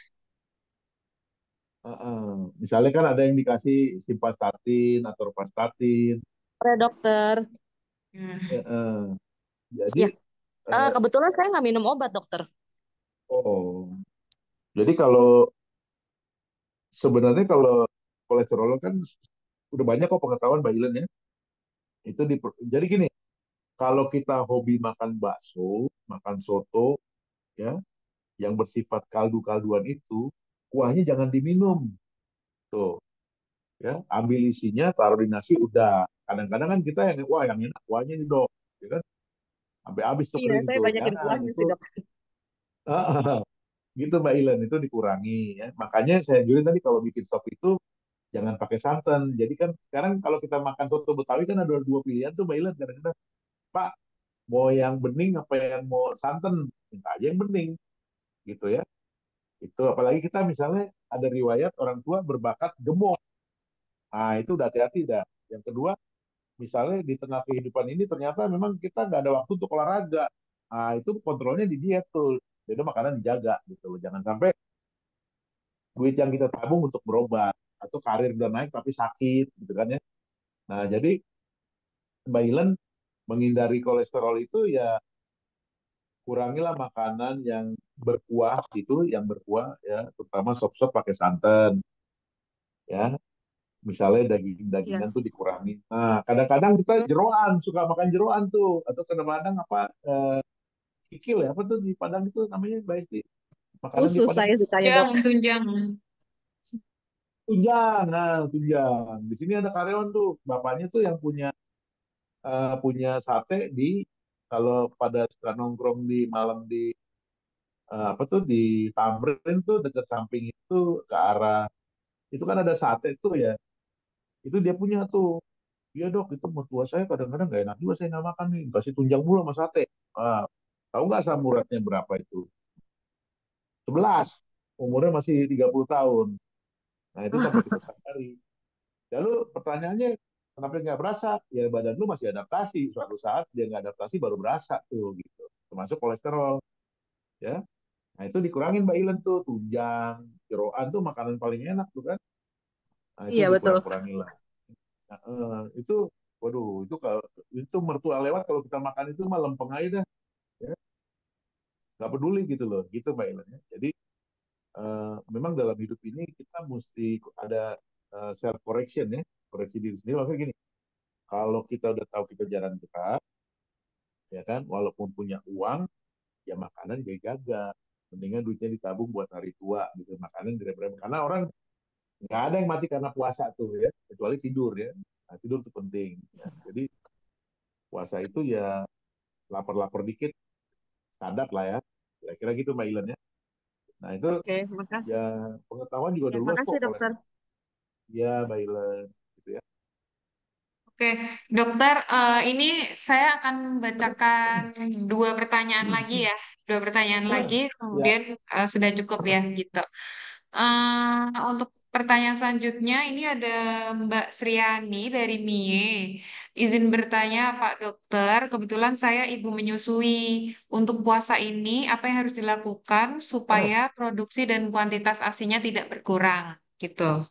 misalnya kan ada yang dikasih simvastatin atau rovastatin. Sore dokter. Hmm. Eh, eh. Jadi Ya, Eh, Kebetulan saya nggak minum obat, dokter. oh, jadi kalau sebenarnya kalau kolesterol kan udah banyak kok pengetahuan Mbak Ilen ya. Jadi gini, kalau kita hobi makan bakso, makan soto, ya, yang bersifat kaldu-kalduan itu, kuahnya jangan diminum. Tuh, ya, ambil isinya, taruh di nasi, udah. Kadang-kadang kan kita yang, wah yang enak kuahnya nih dok, ya kan? Sampai habis tuh Iya, kering saya tuh. banyakin Jangan, kuahnya itu sih, dok. gitu Mbak Ilen, itu dikurangi ya. Makanya saya juga tadi kalau bikin sop itu jangan pakai santan. Jadi kan sekarang kalau kita makan soto Betawi kan ada dua pilihan tuh Mbak Ilen. Kadang-kadang, Pak, mau yang bening apa yang mau santan? Minta aja yang bening, gitu ya. Itu apalagi kita misalnya ada riwayat orang tua berbakat gemuk. Nah, itu udah hati-hati dah. Yang kedua, misalnya di tengah kehidupan ini ternyata memang kita nggak ada waktu untuk olahraga. Nah, itu kontrolnya di diet tuh. Jadi makanan dijaga gitu loh. Jangan sampai duit yang kita tabung untuk berobat atau karir udah naik tapi sakit gitu kan ya. Nah, jadi Mbak Ilen menghindari kolesterol itu ya kurangilah makanan yang berkuah gitu, yang berkuah ya, terutama sop-sop pakai santan ya. Misalnya Iya. daging-dagingan tuh dikurangi. Nah, kadang-kadang kita jeroan, suka makan jeroan tuh, atau kadang-kadang apa kikil ya, apa tuh di Padang itu namanya Mbak Esti? Makanan di Khusus Padang saya sukanya, dok. Tunjang, tunjang. tunjang, nah tunjang. Di sini ada karyawan tuh, bapaknya tuh yang punya sate di kalau pada suka nongkrong di malam di apa tuh di Tamrin tuh dekat samping itu ke arah itu kan ada sate tuh ya. Itu dia punya tuh. Iya dok, itu mertua saya kadang-kadang nggak enak juga saya nggak makan nih. Kasih tunjang mulu sama sate. Ah, tahu nggak asam uratnya berapa itu? 11. Umurnya masih 30 tahun. Nah itu sampai kita sadari. Lalu pertanyaannya, kenapa nggak berasa? Ya badan lu masih adaptasi. Suatu saat dia nggak adaptasi baru berasa tuh gitu. Termasuk kolesterol. Ya. Nah itu dikurangin Mbak Ilen tuh. Tunjang, jeroan tuh makanan paling enak tuh kan. Nah itu Iya, betul. dikurang-kurangin lah. Nah, itu, waduh, itu kalau itu mertua lewat kalau kita makan itu mah lempeng aja dah. Ya. Nggak peduli gitu loh. Gitu Mbak Ilen ya. Jadi memang dalam hidup ini kita mesti ada self correction ya. Koreksi diri sendiri. Makanya gini, kalau kita udah tahu kita jarang gerak, ya kan, walaupun punya uang, ya makanan jaga. Mendingan duitnya ditabung buat hari tua gitu. Makanan direm-rem. Karena orang nggak ada yang mati karena puasa tuh ya, kecuali tidur ya. Nah, tidur itu penting. Ya. Jadi puasa itu ya lapar-lapar dikit, standar lah ya. Kira-kira gitu Mbak Ilan ya. Nah itu Oke, makasih. ya pengetahuan juga Ya, udah luas makasih, kok dokter. kolesterol. Ya Mbak Ilan. Gitu ya. Oke, dokter, ini saya akan bacakan dua pertanyaan lagi ya. Dua pertanyaan lagi, Ya. kemudian sudah cukup ya gitu. Untuk pertanyaan selanjutnya, ini ada Mbak Sriani dari MIE. Izin bertanya, Pak Dokter, kebetulan saya ibu menyusui. Untuk puasa ini, apa yang harus dilakukan supaya produksi dan kuantitas ASINya tidak berkurang? Gitu.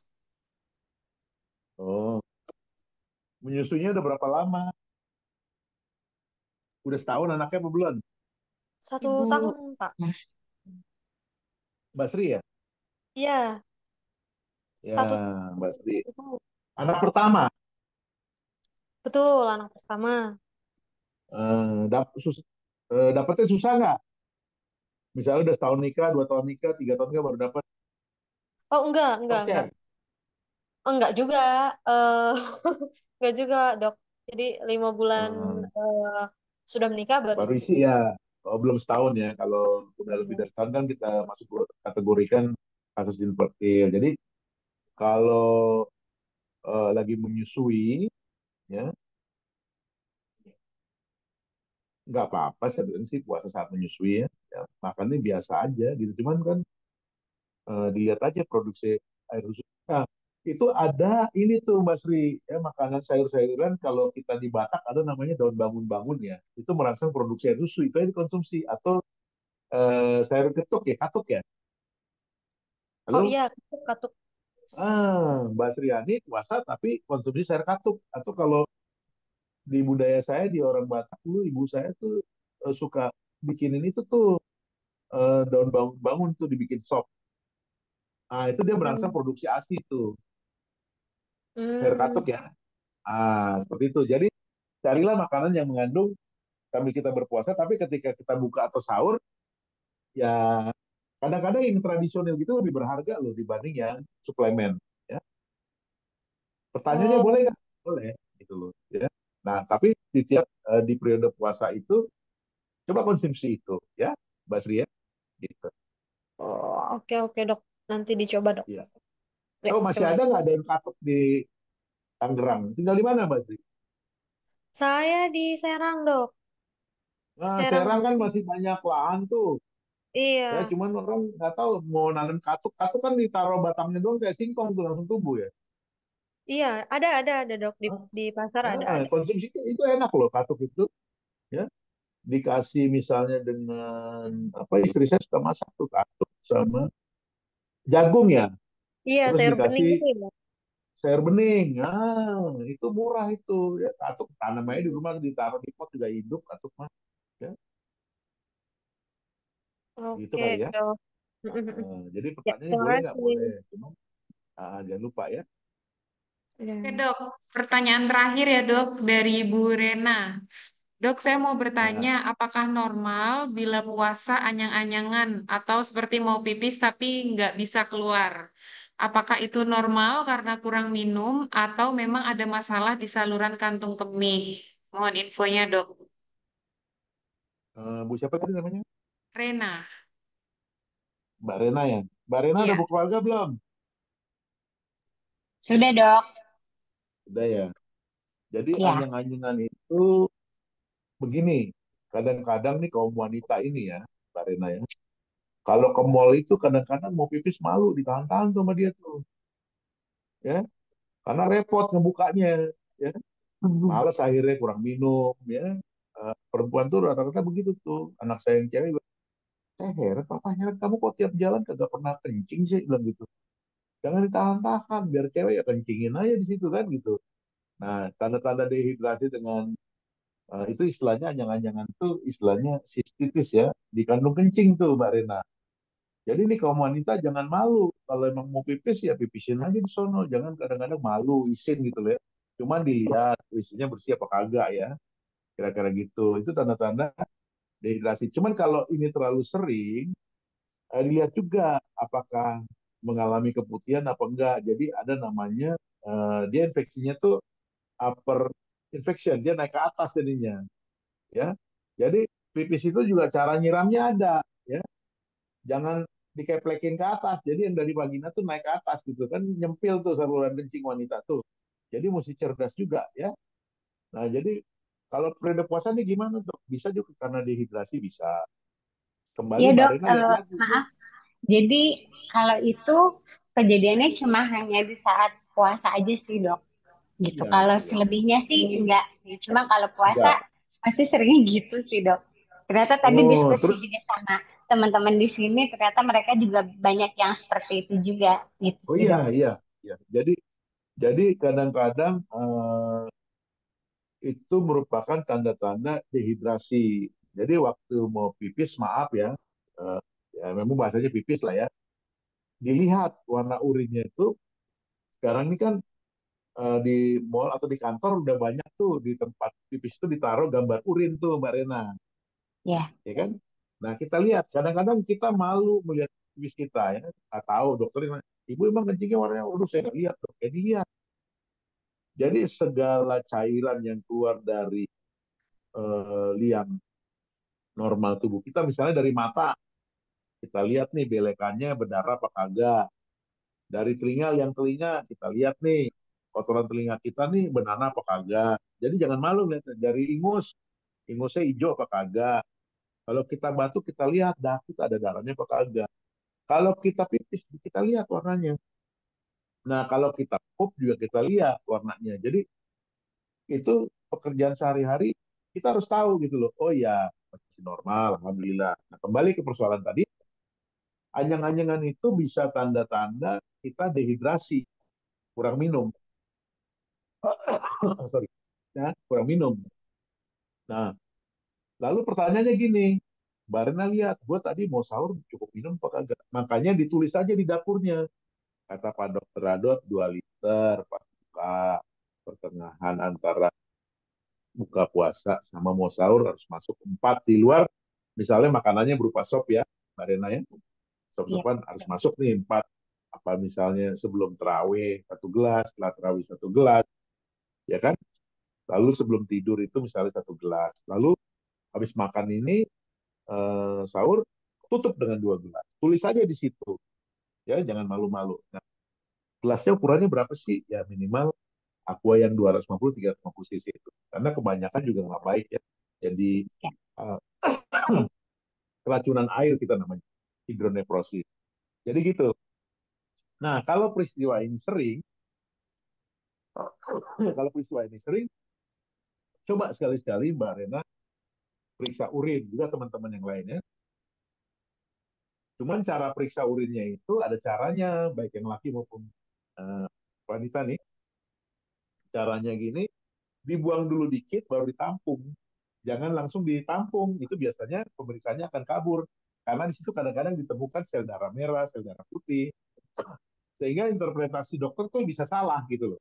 Oh, menyusunya udah berapa lama? Udah setahun anaknya apa belum? 1 tahun, Pak. Mbak Sri ya? Iya, Ya, satu Mbak Sri. itu Anak pertama, betul anak pertama. dapetnya susah nggak? Misalnya udah setahun nikah, 2 tahun nikah, 3 tahun nikah baru dapat Oh, enggak, enggak. torcer. Oh, enggak juga. eh enggak juga, Dok. Jadi 5 bulan Eh, eh, sudah menikah baru baru isi. isi ya. Oh, belum setahun ya. Kalau udah lebih Iya. dari setahun kan kita masuk kategorikan kasus infertil. Jadi kalau lagi menyusui, ya nggak apa-apa sebenarnya sih puasa saat menyusui ya. Ya, makannya biasa aja gitu. Cuman kan dilihat aja produksi air susu. Nah, itu ada ini tuh Mbak Sri, ya makanan sayur-sayuran kalau kita di Batak ada namanya daun bangun-bangun ya. Itu merangsang produksi air susu, itu yang dikonsumsi atau sayur ketuk ya, katuk ya. Oh Halo, iya, katuk, katuk. Mbak Sriani puasa tapi konsumsi sayur katuk. Atau kalau di budaya saya di orang Batak dulu ibu saya tuh suka bikinin itu tuh daun bangun tuh dibikin sop. Nah, itu dia berangsur Hmm. produksi ASI tuh, air Hmm. katuk ya. Seperti itu. Jadi carilah makanan yang mengandung sambil kita berpuasa, tapi ketika kita buka atau sahur, ya kadang-kadang yang tradisional gitu lebih berharga loh dibanding yang suplemen. Ya. Pertanyaannya boleh Oh, nggak? Boleh, gitu loh. Ya. Nah, tapi di periode puasa itu coba konsumsi itu, ya, Mbak Sri ya. Gitu. oh, oke oke dok. Nanti dicoba dok. Ya. Ya, So masih terima ada kasih. nggak daun katuk di Tangerang? Tinggal di mana, Mbak Sri? Saya di Serang dok. Nah, Serang. Serang kan masih banyak lahan tuh. Ya, Iya, cuman orang nggak tahu mau nanam katuk. Katuk kan ditaruh batangnya doang kayak singkong tuh langsung tumbuh ya. iya. Ada dok Hah? di pasar ada. Konsumsi itu enak loh katuk itu. Ya, dikasih misalnya dengan apa istri saya suka masak tuh katuk sama jagung ya. Iya, Terus sayur bening dikasih gitu ya. sayur bening. Itu murah itu. Ya, katuk tanam aja di Hmm. rumah ditaruh di pot juga hidup katuk mah. Ya, gitu Oke kali ya. dok. Jadi Ya, pertanyaannya terima boleh nggak? kasih. Boleh. Cuma jangan lupa ya. Oke Ya. dok, pertanyaan terakhir ya dok dari Bu Rena. Dok, saya mau bertanya, Nah, apakah normal bila puasa anyang-anyangan atau seperti mau pipis tapi nggak bisa keluar? Apakah itu normal karena kurang minum atau memang ada masalah di saluran kantung kemih? Mohon infonya dok. Bu siapa tadi namanya? Rena, Mbak Rena ya. Mbak Rena udah iya. berkeluarga belum? Sudah, Dok. Udah ya. Jadi Ya. anyang-anyangan itu begini. Kadang-kadang nih kaum wanita ini ya, Mbak Rena ya. Kalau ke mall itu kadang-kadang mau pipis malu ditahan-tahan sama dia tuh, ya. Karena repot ngebukanya, ya. Mhm. Males akhirnya kurang minum, ya. Perempuan tuh rata-rata begitu tuh. Anak saya yang cewek, saya heran, papa heran kamu kok tiap jalan kagak pernah kencing sih, bilang gitu. Jangan ditahan-tahan, biar cewek ya kencingin aja di situ kan gitu. Nah, tanda-tanda dehidrasi dengan itu istilahnya anjang-anjangan itu istilahnya sistitis ya, di kandung kencing tuh Mbak Rena. Jadi nih kaum wanita jangan malu. Kalau emang mau pipis ya pipisin aja di sono. Jangan kadang-kadang malu, isin gitu loh ya. Cuman dilihat isinya bersih apa kagak ya. Kira-kira gitu. Itu tanda-tanda dehidrasi. Cuman kalau ini terlalu sering, dilihat juga apakah mengalami keputihan apa enggak. Jadi ada namanya, dia infeksinya tuh upper infection. Dia naik ke atas jadinya. Ya. Jadi pipis itu juga cara nyiramnya ada. Ya. Jangan dikeplekin ke atas. Jadi yang dari vagina tuh naik ke atas gitu kan nyempil tuh saluran kencing wanita tuh. Jadi mesti cerdas juga ya. Nah jadi kalau periode puasa nih gimana dok? Bisa juga karena dehidrasi bisa. Kembali Iya, Mbak Dok. Rena lihat lagi. Maaf. Jadi kalau itu kejadiannya cuma hanya di saat puasa aja sih, Dok. Gitu. Iya, Kalau iya. selebihnya sih enggak sih. Cuma kalau puasa Enggak. pasti seringnya gitu sih, Dok. Ternyata tadi Oh, diskusi terus juga sama teman-teman di sini, ternyata mereka juga banyak yang seperti itu juga. Gitu oh sih, iya, Dok. iya, iya. Jadi kadang-kadang itu merupakan tanda-tanda dehidrasi. Jadi waktu mau pipis, maaf ya, eh, ya memang bahasanya pipis lah ya. Dilihat warna urinnya itu sekarang ini kan di mall atau di kantor udah banyak tuh di tempat pipis itu ditaruh gambar urin tuh Mbak Rena, Ya. ya kan? Nah kita lihat kadang-kadang kita malu melihat pipis kita ya, nggak tahu dokter bilang, ibu emang kencingnya warnanya, waduh saya nggak lihat dok, ya dilihat. Jadi segala cairan yang keluar dari liang normal tubuh kita, misalnya dari mata, kita lihat nih belekannya berdarah apa kagak. Dari telinga, yang telinga kita lihat nih kotoran telinga kita nih benana apa kagak. Jadi jangan malu lihat dari ingusnya hijau apa kagak. Kalau kita batuk kita lihat dah kita ada darahnya apa kagak. Kalau kita pipis kita lihat warnanya. Nah kalau kita pup juga kita lihat warnanya. Jadi itu pekerjaan sehari-hari kita harus tahu gitu loh. Oh ya masih normal, alhamdulillah. Nah, kembali ke persoalan tadi, anjang-anjangan itu bisa tanda-tanda kita dehidrasi, kurang minum. Sorry, ya, kurang minum. Nah, lalu pertanyaannya gini, Mbak Rena lihat, gue tadi mau sahur cukup minum apa kagak. Makanya ditulis aja di dapurnya. Kata Pak Dokter Radot 2 liter pas buka, pertengahan antara buka puasa sama mau sahur harus masuk 4 di luar. Misalnya makanannya berupa sop ya, Mbak Rena ya. Iya. Sop-sopan harus masuk nih 4. Apa misalnya sebelum terawih 1 gelas, setelah terawih 1 gelas, ya kan? Lalu sebelum tidur itu misalnya 1 gelas. Lalu habis makan ini sahur tutup dengan 2 gelas. Tulis aja di situ, ya jangan malu-malu. Nah, gelasnya ukurannya berapa sih? Ya minimal aqua yang 250-350 cc itu. Karena kebanyakan juga nggak baik ya. Jadi Ya. uh, keracunan air kita namanya hidroneprosis. Jadi gitu. Nah, kalau peristiwa ini sering, kalau peristiwa ini sering, coba sekali-sekali Mbak Rena periksa urin juga teman-teman yang lainnya. Cuman cara periksa urinnya itu ada caranya, baik yang laki maupun uh, wanita nih. Caranya gini, dibuang dulu dikit baru ditampung. Jangan langsung ditampung, itu biasanya pemeriksaannya akan kabur. Karena di situ kadang-kadang ditemukan sel darah merah, sel darah putih. Sehingga interpretasi dokter tuh bisa salah gitu loh.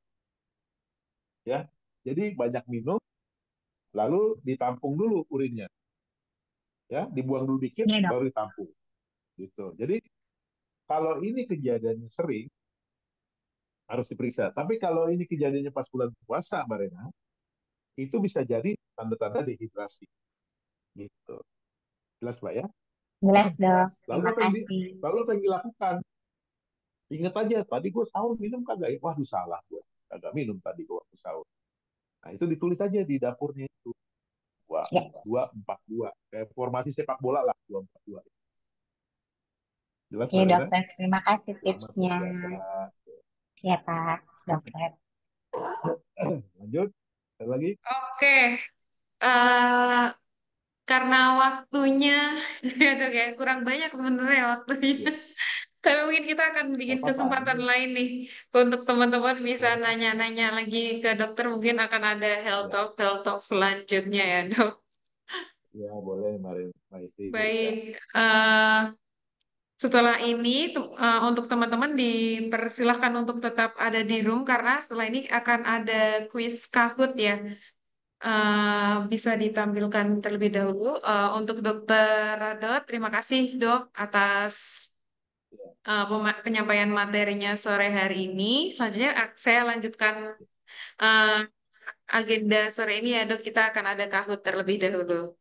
Ya. Jadi banyak minum, lalu ditampung dulu urinnya. Ya, dibuang dulu dikit, Iya, Dok. baru ditampung. Gitu. Jadi kalau ini kejadiannya sering, harus diperiksa. Tapi kalau ini kejadiannya pas bulan puasa, Mbak Rena, itu bisa jadi tanda-tanda dehidrasi. Gitu. Jelas, Mbak ya? Jelas, Dok. Lalu Terima apa yang, kasih. lalu apa yang dilakukan? Ingat aja, tadi gue sahur minum kagak ya? Waduh, salah gue. Kagak minum tadi gue waktu sahur. Nah, itu ditulis aja di dapurnya itu. Ya. 2, 4, 2. Kayak formasi sepak bola lah, 2, 4, 2. Jelas, Oke, Mbak Rena? Dokter. Terima kasih Selamat tipsnya. berpuasa. Ya, Pak. Dokter. Lanjut. Ada lagi? Oke, eh, karena waktunya, ya dok ya, kurang banyak sebenarnya waktunya. Ya. Tapi mungkin kita akan bikin Gak apa-apa. kesempatan lain nih untuk teman-teman bisa nanya-nanya lagi ke dokter. Mungkin akan ada Ya, health talk selanjutnya ya dok. ya boleh, Mbak Isti. Ya. Baik, setelah ini untuk teman-teman dipersilahkan untuk tetap ada di room karena setelah ini akan ada kuis Kahoot ya. Bisa ditampilkan terlebih dahulu. Untuk Dokter Radot, terima kasih dok atas penyampaian materinya sore hari ini. Selanjutnya saya lanjutkan eh, agenda sore ini ya dok. Kita akan ada Kahoot terlebih dahulu.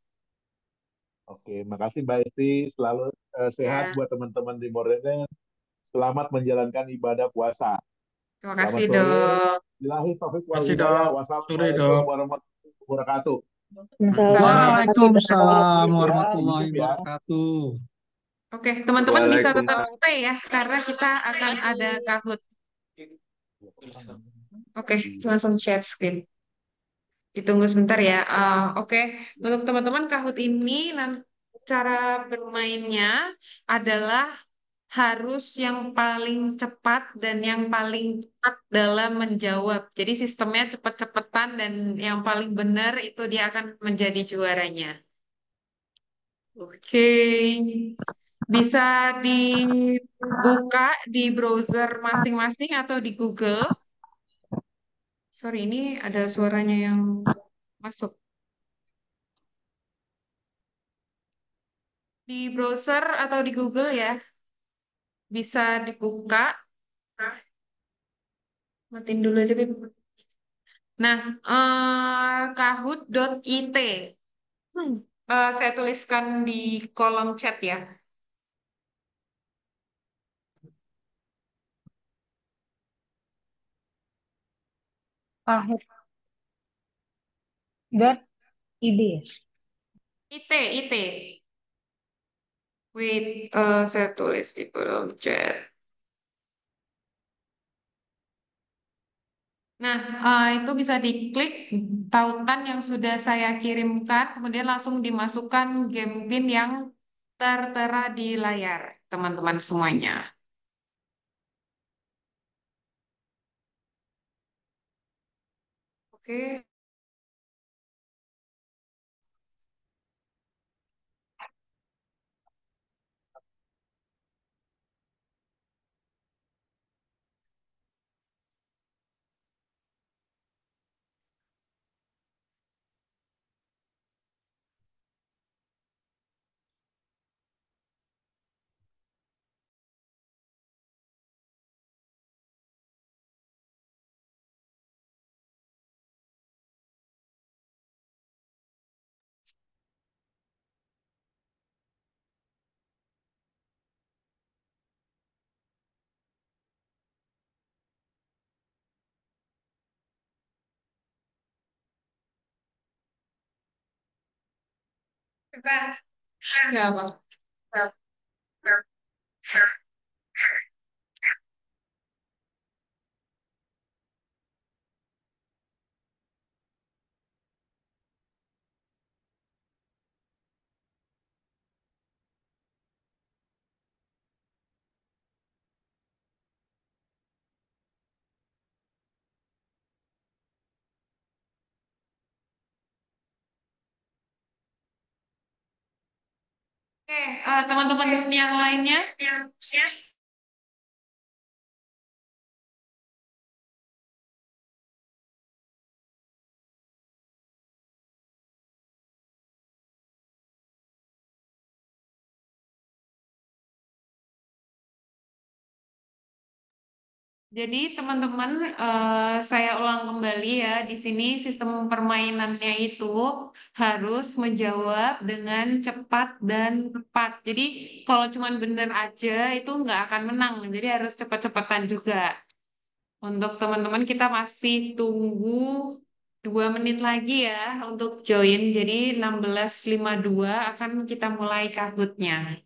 Oke, makasih Mbak Isti. Selalu sehat Ya, buat teman-teman di Modern. Selamat menjalankan ibadah puasa. terima Selamat kasih sore. dok. Bilahi taufik wal Kasih hidayah. dok. Sore Wassalamualaikum dok. warahmatullahi wabarakatuh. Assalamualaikum. Waalaikumsalam Yusuf ya, warahmatullahi Yusuf ya. wabarakatuh. Oke, teman-teman bisa tetap Waalaikumsalam. stay ya karena kita akan ada Kahoot. Oke, langsung share screen. Ditunggu sebentar ya. Oke, untuk teman-teman Kahoot ini cara bermainnya adalah harus yang paling cepat dan yang paling cepat dalam menjawab. Jadi sistemnya cepat-cepatan dan yang paling benar itu dia akan menjadi juaranya. Oke, bisa dibuka di browser masing-masing atau di Google. Sorry, ini ada suaranya yang masuk. Di browser atau di Google ya, bisa dibuka. Matiin dulu aja, Beb. Nah, kahoot.it. Saya tuliskan di kolom chat ya. Kahoot.id. IT. Wait, saya tulis di kolom chat. Nah, itu bisa diklik tautan yang sudah saya kirimkan, kemudian langsung dimasukkan game pin yang tertera di layar, teman-teman semuanya. Oke. Nggak apa. Oke, teman-teman yang lainnya, yang jadi teman-teman, saya ulang kembali ya, di sini sistem permainannya itu harus menjawab dengan cepat dan tepat. Jadi kalau cuma bener aja itu nggak akan menang, jadi harus cepat-cepatan juga. Untuk teman-teman kita masih tunggu 2 menit lagi ya untuk join. Jadi 16.52 akan kita mulai Kahoot-nya.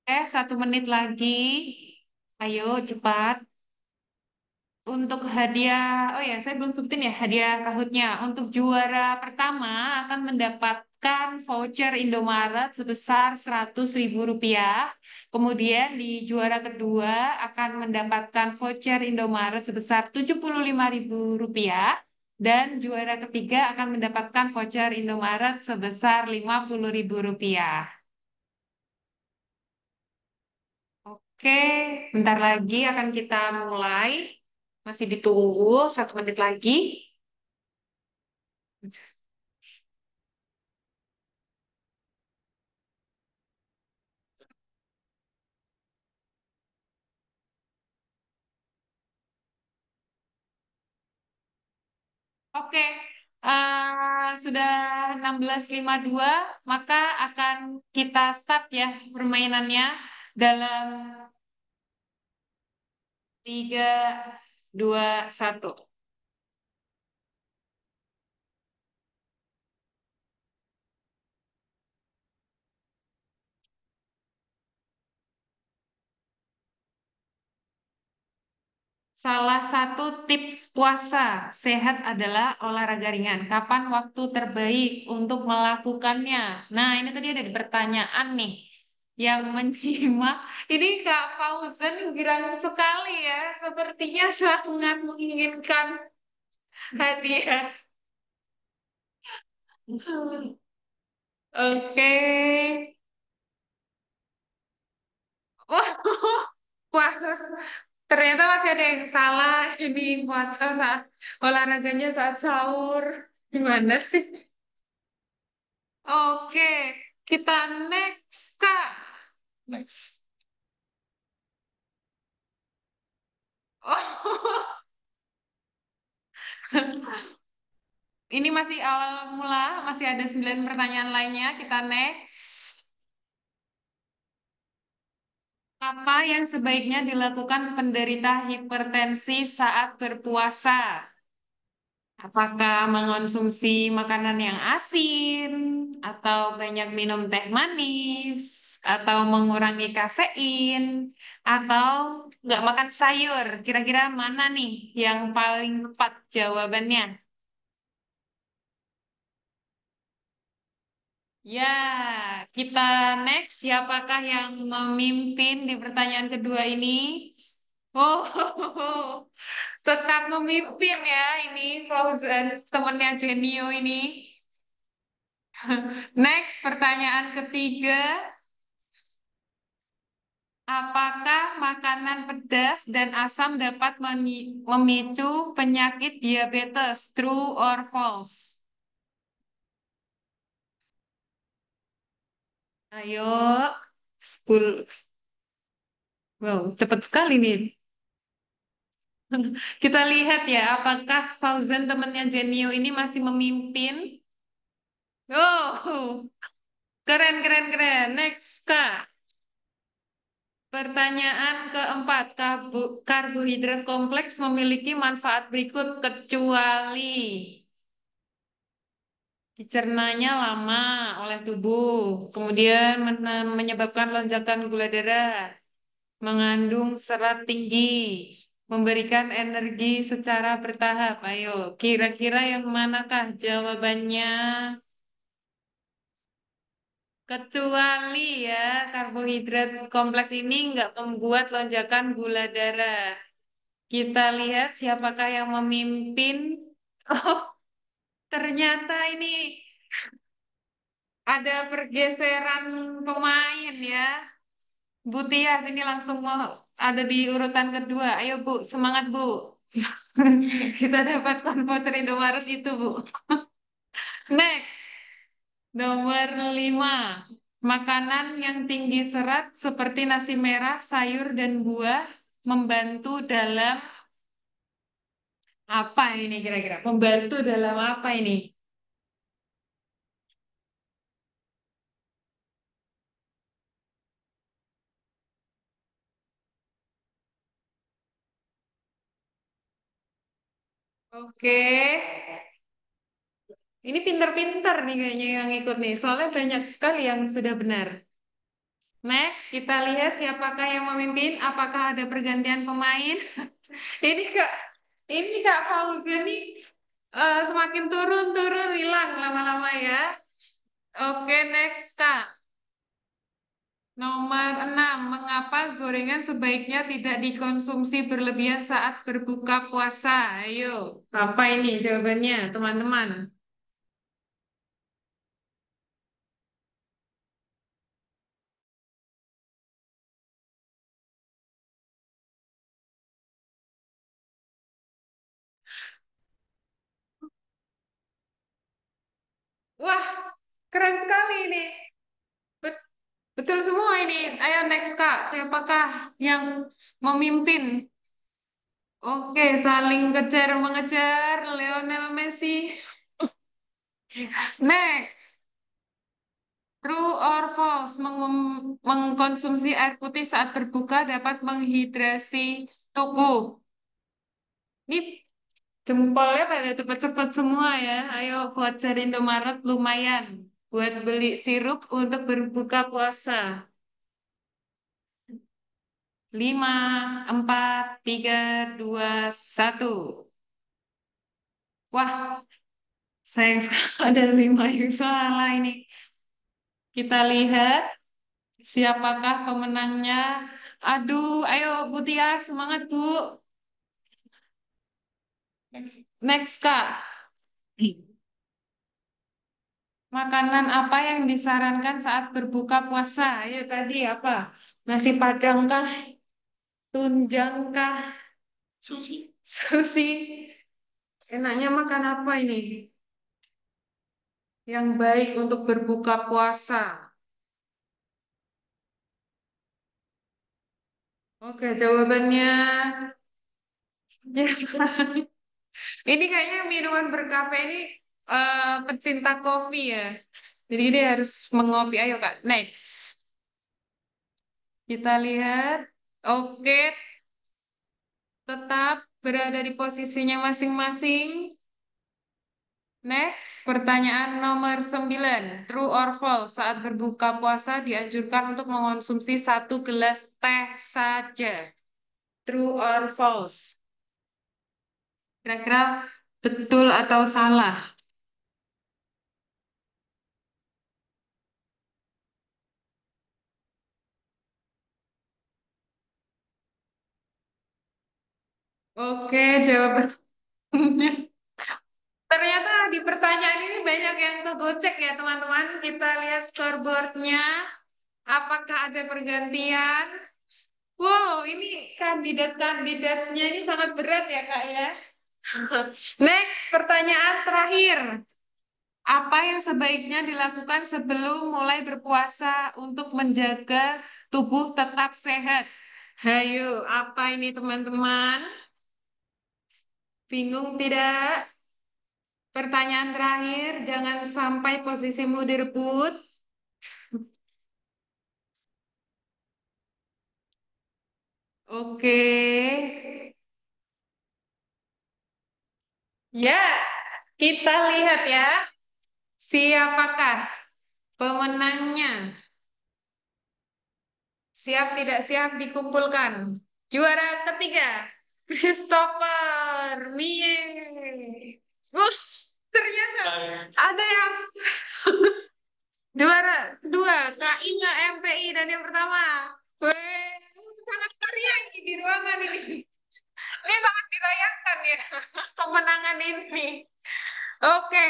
Oke, 1 menit lagi. Ayo cepat. Untuk hadiah, oh ya, saya belum sebutin ya hadiah Kahoot-nya. Untuk juara pertama akan mendapatkan voucher Indomaret sebesar Rp100.000. Kemudian di juara kedua akan mendapatkan voucher Indomaret sebesar Rp75.000. Dan juara ketiga akan mendapatkan voucher Indomaret sebesar Rp50.000. Oke, bentar lagi akan kita mulai. Masih ditunggu 1 menit lagi. Oke, sudah 16.52, maka akan kita start ya permainannya dalam 3, 2, 1. Salah satu tips puasa sehat adalah olahraga ringan. Kapan waktu terbaik untuk melakukannya? Nah, ini tadi ada di pertanyaan nih yang menyimak. Ini Kak Fauzan girang sekali ya. Sepertinya sangat menginginkan hadiah. Oke. Wah, ternyata masih ada yang salah. Ini puasa saat olahraganya saat sahur. Gimana sih? Oke, kita next, Kak. Next. Oh, ini masih awal mula, masih ada 9 pertanyaan lainnya. Kita next. Apa yang sebaiknya dilakukan penderita hipertensi saat berpuasa? Apakah mengonsumsi makanan yang asin, atau banyak minum teh manis, atau mengurangi kafein, atau nggak makan sayur? Kira-kira mana nih yang paling tepat jawabannya? Ya, kita next. Siapakah yang memimpin di pertanyaan kedua ini? Oh, tetap memimpin ya ini Fauzan, temennya Genio ini. Next, pertanyaan ketiga. Apakah makanan pedas dan asam dapat memicu penyakit diabetes? True or false? Ayo, 10. Wow, cepat sekali nih. Kita lihat ya, apakah Fauzan temannya Genio ini masih memimpin? Oh, keren, keren, keren. Next, Kak. Pertanyaan keempat, karbohidrat kompleks memiliki manfaat berikut kecuali dicernanya lama oleh tubuh, kemudian menyebabkan lonjakan gula darah, mengandung serat tinggi, memberikan energi secara bertahap. Ayo, kira-kira yang manakah jawabannya? Kecuali ya, karbohidrat kompleks ini nggak membuat lonjakan gula darah. Kita lihat siapakah yang memimpin. Oh, ternyata ini ada pergeseran pemain ya. Bu Tias ini langsung mau ada di urutan kedua. Ayo Bu, semangat Bu. Kita dapatkan voucher Indomaret itu Bu. Next, nomor 5. Makanan yang tinggi serat seperti nasi merah, sayur, dan buah membantu dalam apa ini kira-kira? Membantu dalam apa ini? Oke. Ini pinter-pinter nih kayaknya yang ikut nih. Soalnya banyak sekali yang sudah benar. Next, kita lihat siapakah yang memimpin. Apakah ada pergantian pemain? Ini Kak, ini Kak Fauzan nih semakin turun-turun hilang lama-lama ya. Oke, next Kak. Nomor 6. Mengapa gorengan sebaiknya tidak dikonsumsi berlebihan saat berbuka puasa? Ayo, apa ini jawabannya, teman-teman? Wah, keren sekali ini. Bet- Betul semua ini. Ayo next Kak, siapakah yang memimpin? Oke, saling kejar mengejar Lionel Messi. Next, true or false? Mengkonsumsi air putih saat berbuka dapat menghidrasi tubuh. Ini jempolnya pada cepet-cepet semua ya. Ayo voucher Indomaret lumayan buat beli sirup untuk berbuka puasa. 5, 4, 3, 2, 1. Wah, sayang sekali ada 5 yang salah ini. Kita lihat siapakah pemenangnya. Aduh, ayo Bu Tia, semangat Bu. Next Kak. Makanan apa yang disarankan saat berbuka puasa? Ayo tadi apa? Nasi Padang kah? Tunjang kah? Sushi. Sushi. Enaknya makan apa ini? Yang baik untuk berbuka puasa. Oke, jawabannya ya. Ini kayaknya minuman berkafe ini pecinta kopi ya. Jadi dia harus mengopi. Ayo Kak, next. Kita lihat. Oke, tetap berada di posisinya masing-masing. Next, pertanyaan nomor 9. True or false? Saat berbuka puasa dianjurkan untuk mengonsumsi 1 gelas teh saja. True or false? Kira-kira betul atau salah? Oke, jawabannya. Ternyata di pertanyaan ini banyak yang kegocek ya teman-teman. Kita lihat scoreboardnya. Apakah ada pergantian? Wow, ini kandidat-kandidatnya ini sangat berat ya Kak ya. Next, pertanyaan terakhir. Apa yang sebaiknya dilakukan sebelum mulai berpuasa untuk menjaga tubuh tetap sehat? Hayo, apa ini teman-teman? Bingung tidak? Pertanyaan terakhir, jangan sampai posisimu direbut. Oke. Ya, kita lihat ya. Siapakah pemenangnya? Siap tidak siap dikumpulkan. Juara ketiga, Christopher Mie. Ternyata ada yang juara kedua, Kak Inga MPI, dan yang pertama. Weh, sangat meriah ini di ruangan ini. Ini sangat dirayakan ya, kemenangan ini. Oke,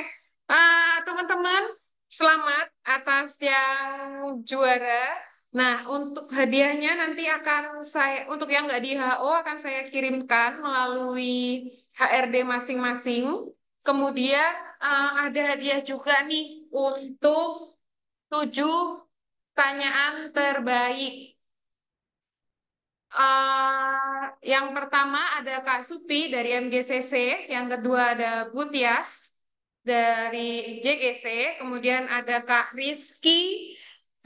teman-teman, selamat atas yang juara. Nah, untuk hadiahnya nanti akan saya, untuk yang nggak di HO akan saya kirimkan melalui HRD masing-masing. Kemudian ada hadiah juga nih untuk 7 pertanyaan terbaik. Yang pertama ada Kak Supi dari MGCC, yang kedua ada Butias dari JGC, kemudian ada Kak Rizky,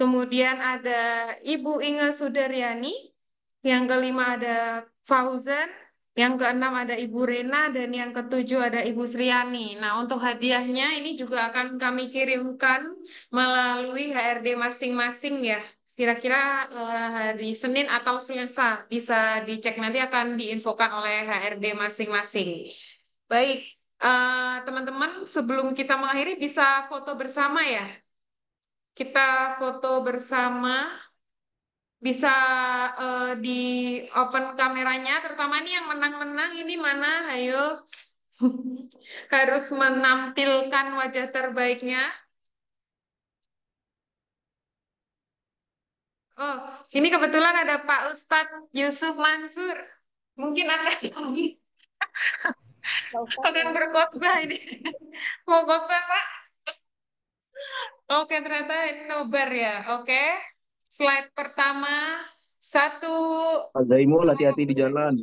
kemudian ada Ibu Inge Sudaryani, yang kelima ada Fauzan, yang keenam ada Ibu Rena, dan yang ketujuh ada Ibu Sriani. Nah, untuk hadiahnya ini juga akan kami kirimkan melalui HRD masing-masing ya. Kira-kira hari Senin atau Selasa bisa dicek, nanti akan diinfokan oleh HRD masing-masing. Baik, teman-teman, sebelum kita mengakhiri bisa foto bersama ya. Kita foto bersama, bisa di open kameranya, terutama ini yang menang-menang ini mana, ayo. Harus menampilkan wajah terbaiknya. Oh, ini kebetulan ada Pak Ustadz Yusuf Mansur. Mungkin akan berkhotbah ini. Mau khotbah, Pak? Oke, ternyata ini nobar ya. Oke. Slide pertama. Satu. Pak Zaimul, hati-hati di jalan.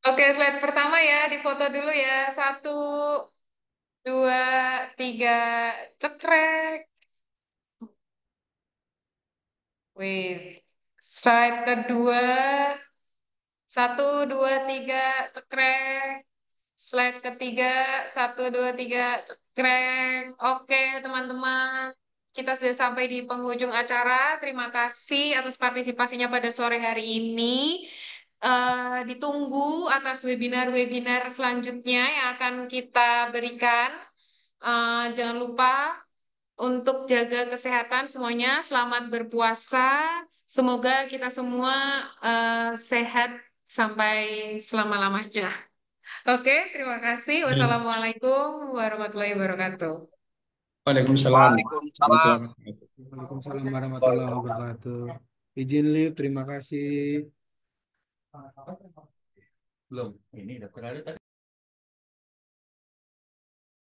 Oke, slide pertama ya. Difoto dulu ya. Satu, dua, tiga. Cekrek. Wait. Slide kedua. Satu, dua, tiga. Cekrek. Slide ketiga, satu, dua, tiga, cekrek. Oke, teman-teman. Kita sudah sampai di penghujung acara. Terima kasih atas partisipasinya pada sore hari ini. Ditunggu atas webinar-webinar selanjutnya yang akan kita berikan. Jangan lupa untuk jaga kesehatan semuanya. Selamat berpuasa. Semoga kita semua sehat sampai selama-lamanya. Oke, terima kasih. Wassalamualaikum warahmatullahi wabarakatuh. Waalaikumsalam. Waalaikumsalam. Waalaikumsalam warahmatullahi wabarakatuh. Izin live, terima kasih. Belum, ini daftar ada tadi.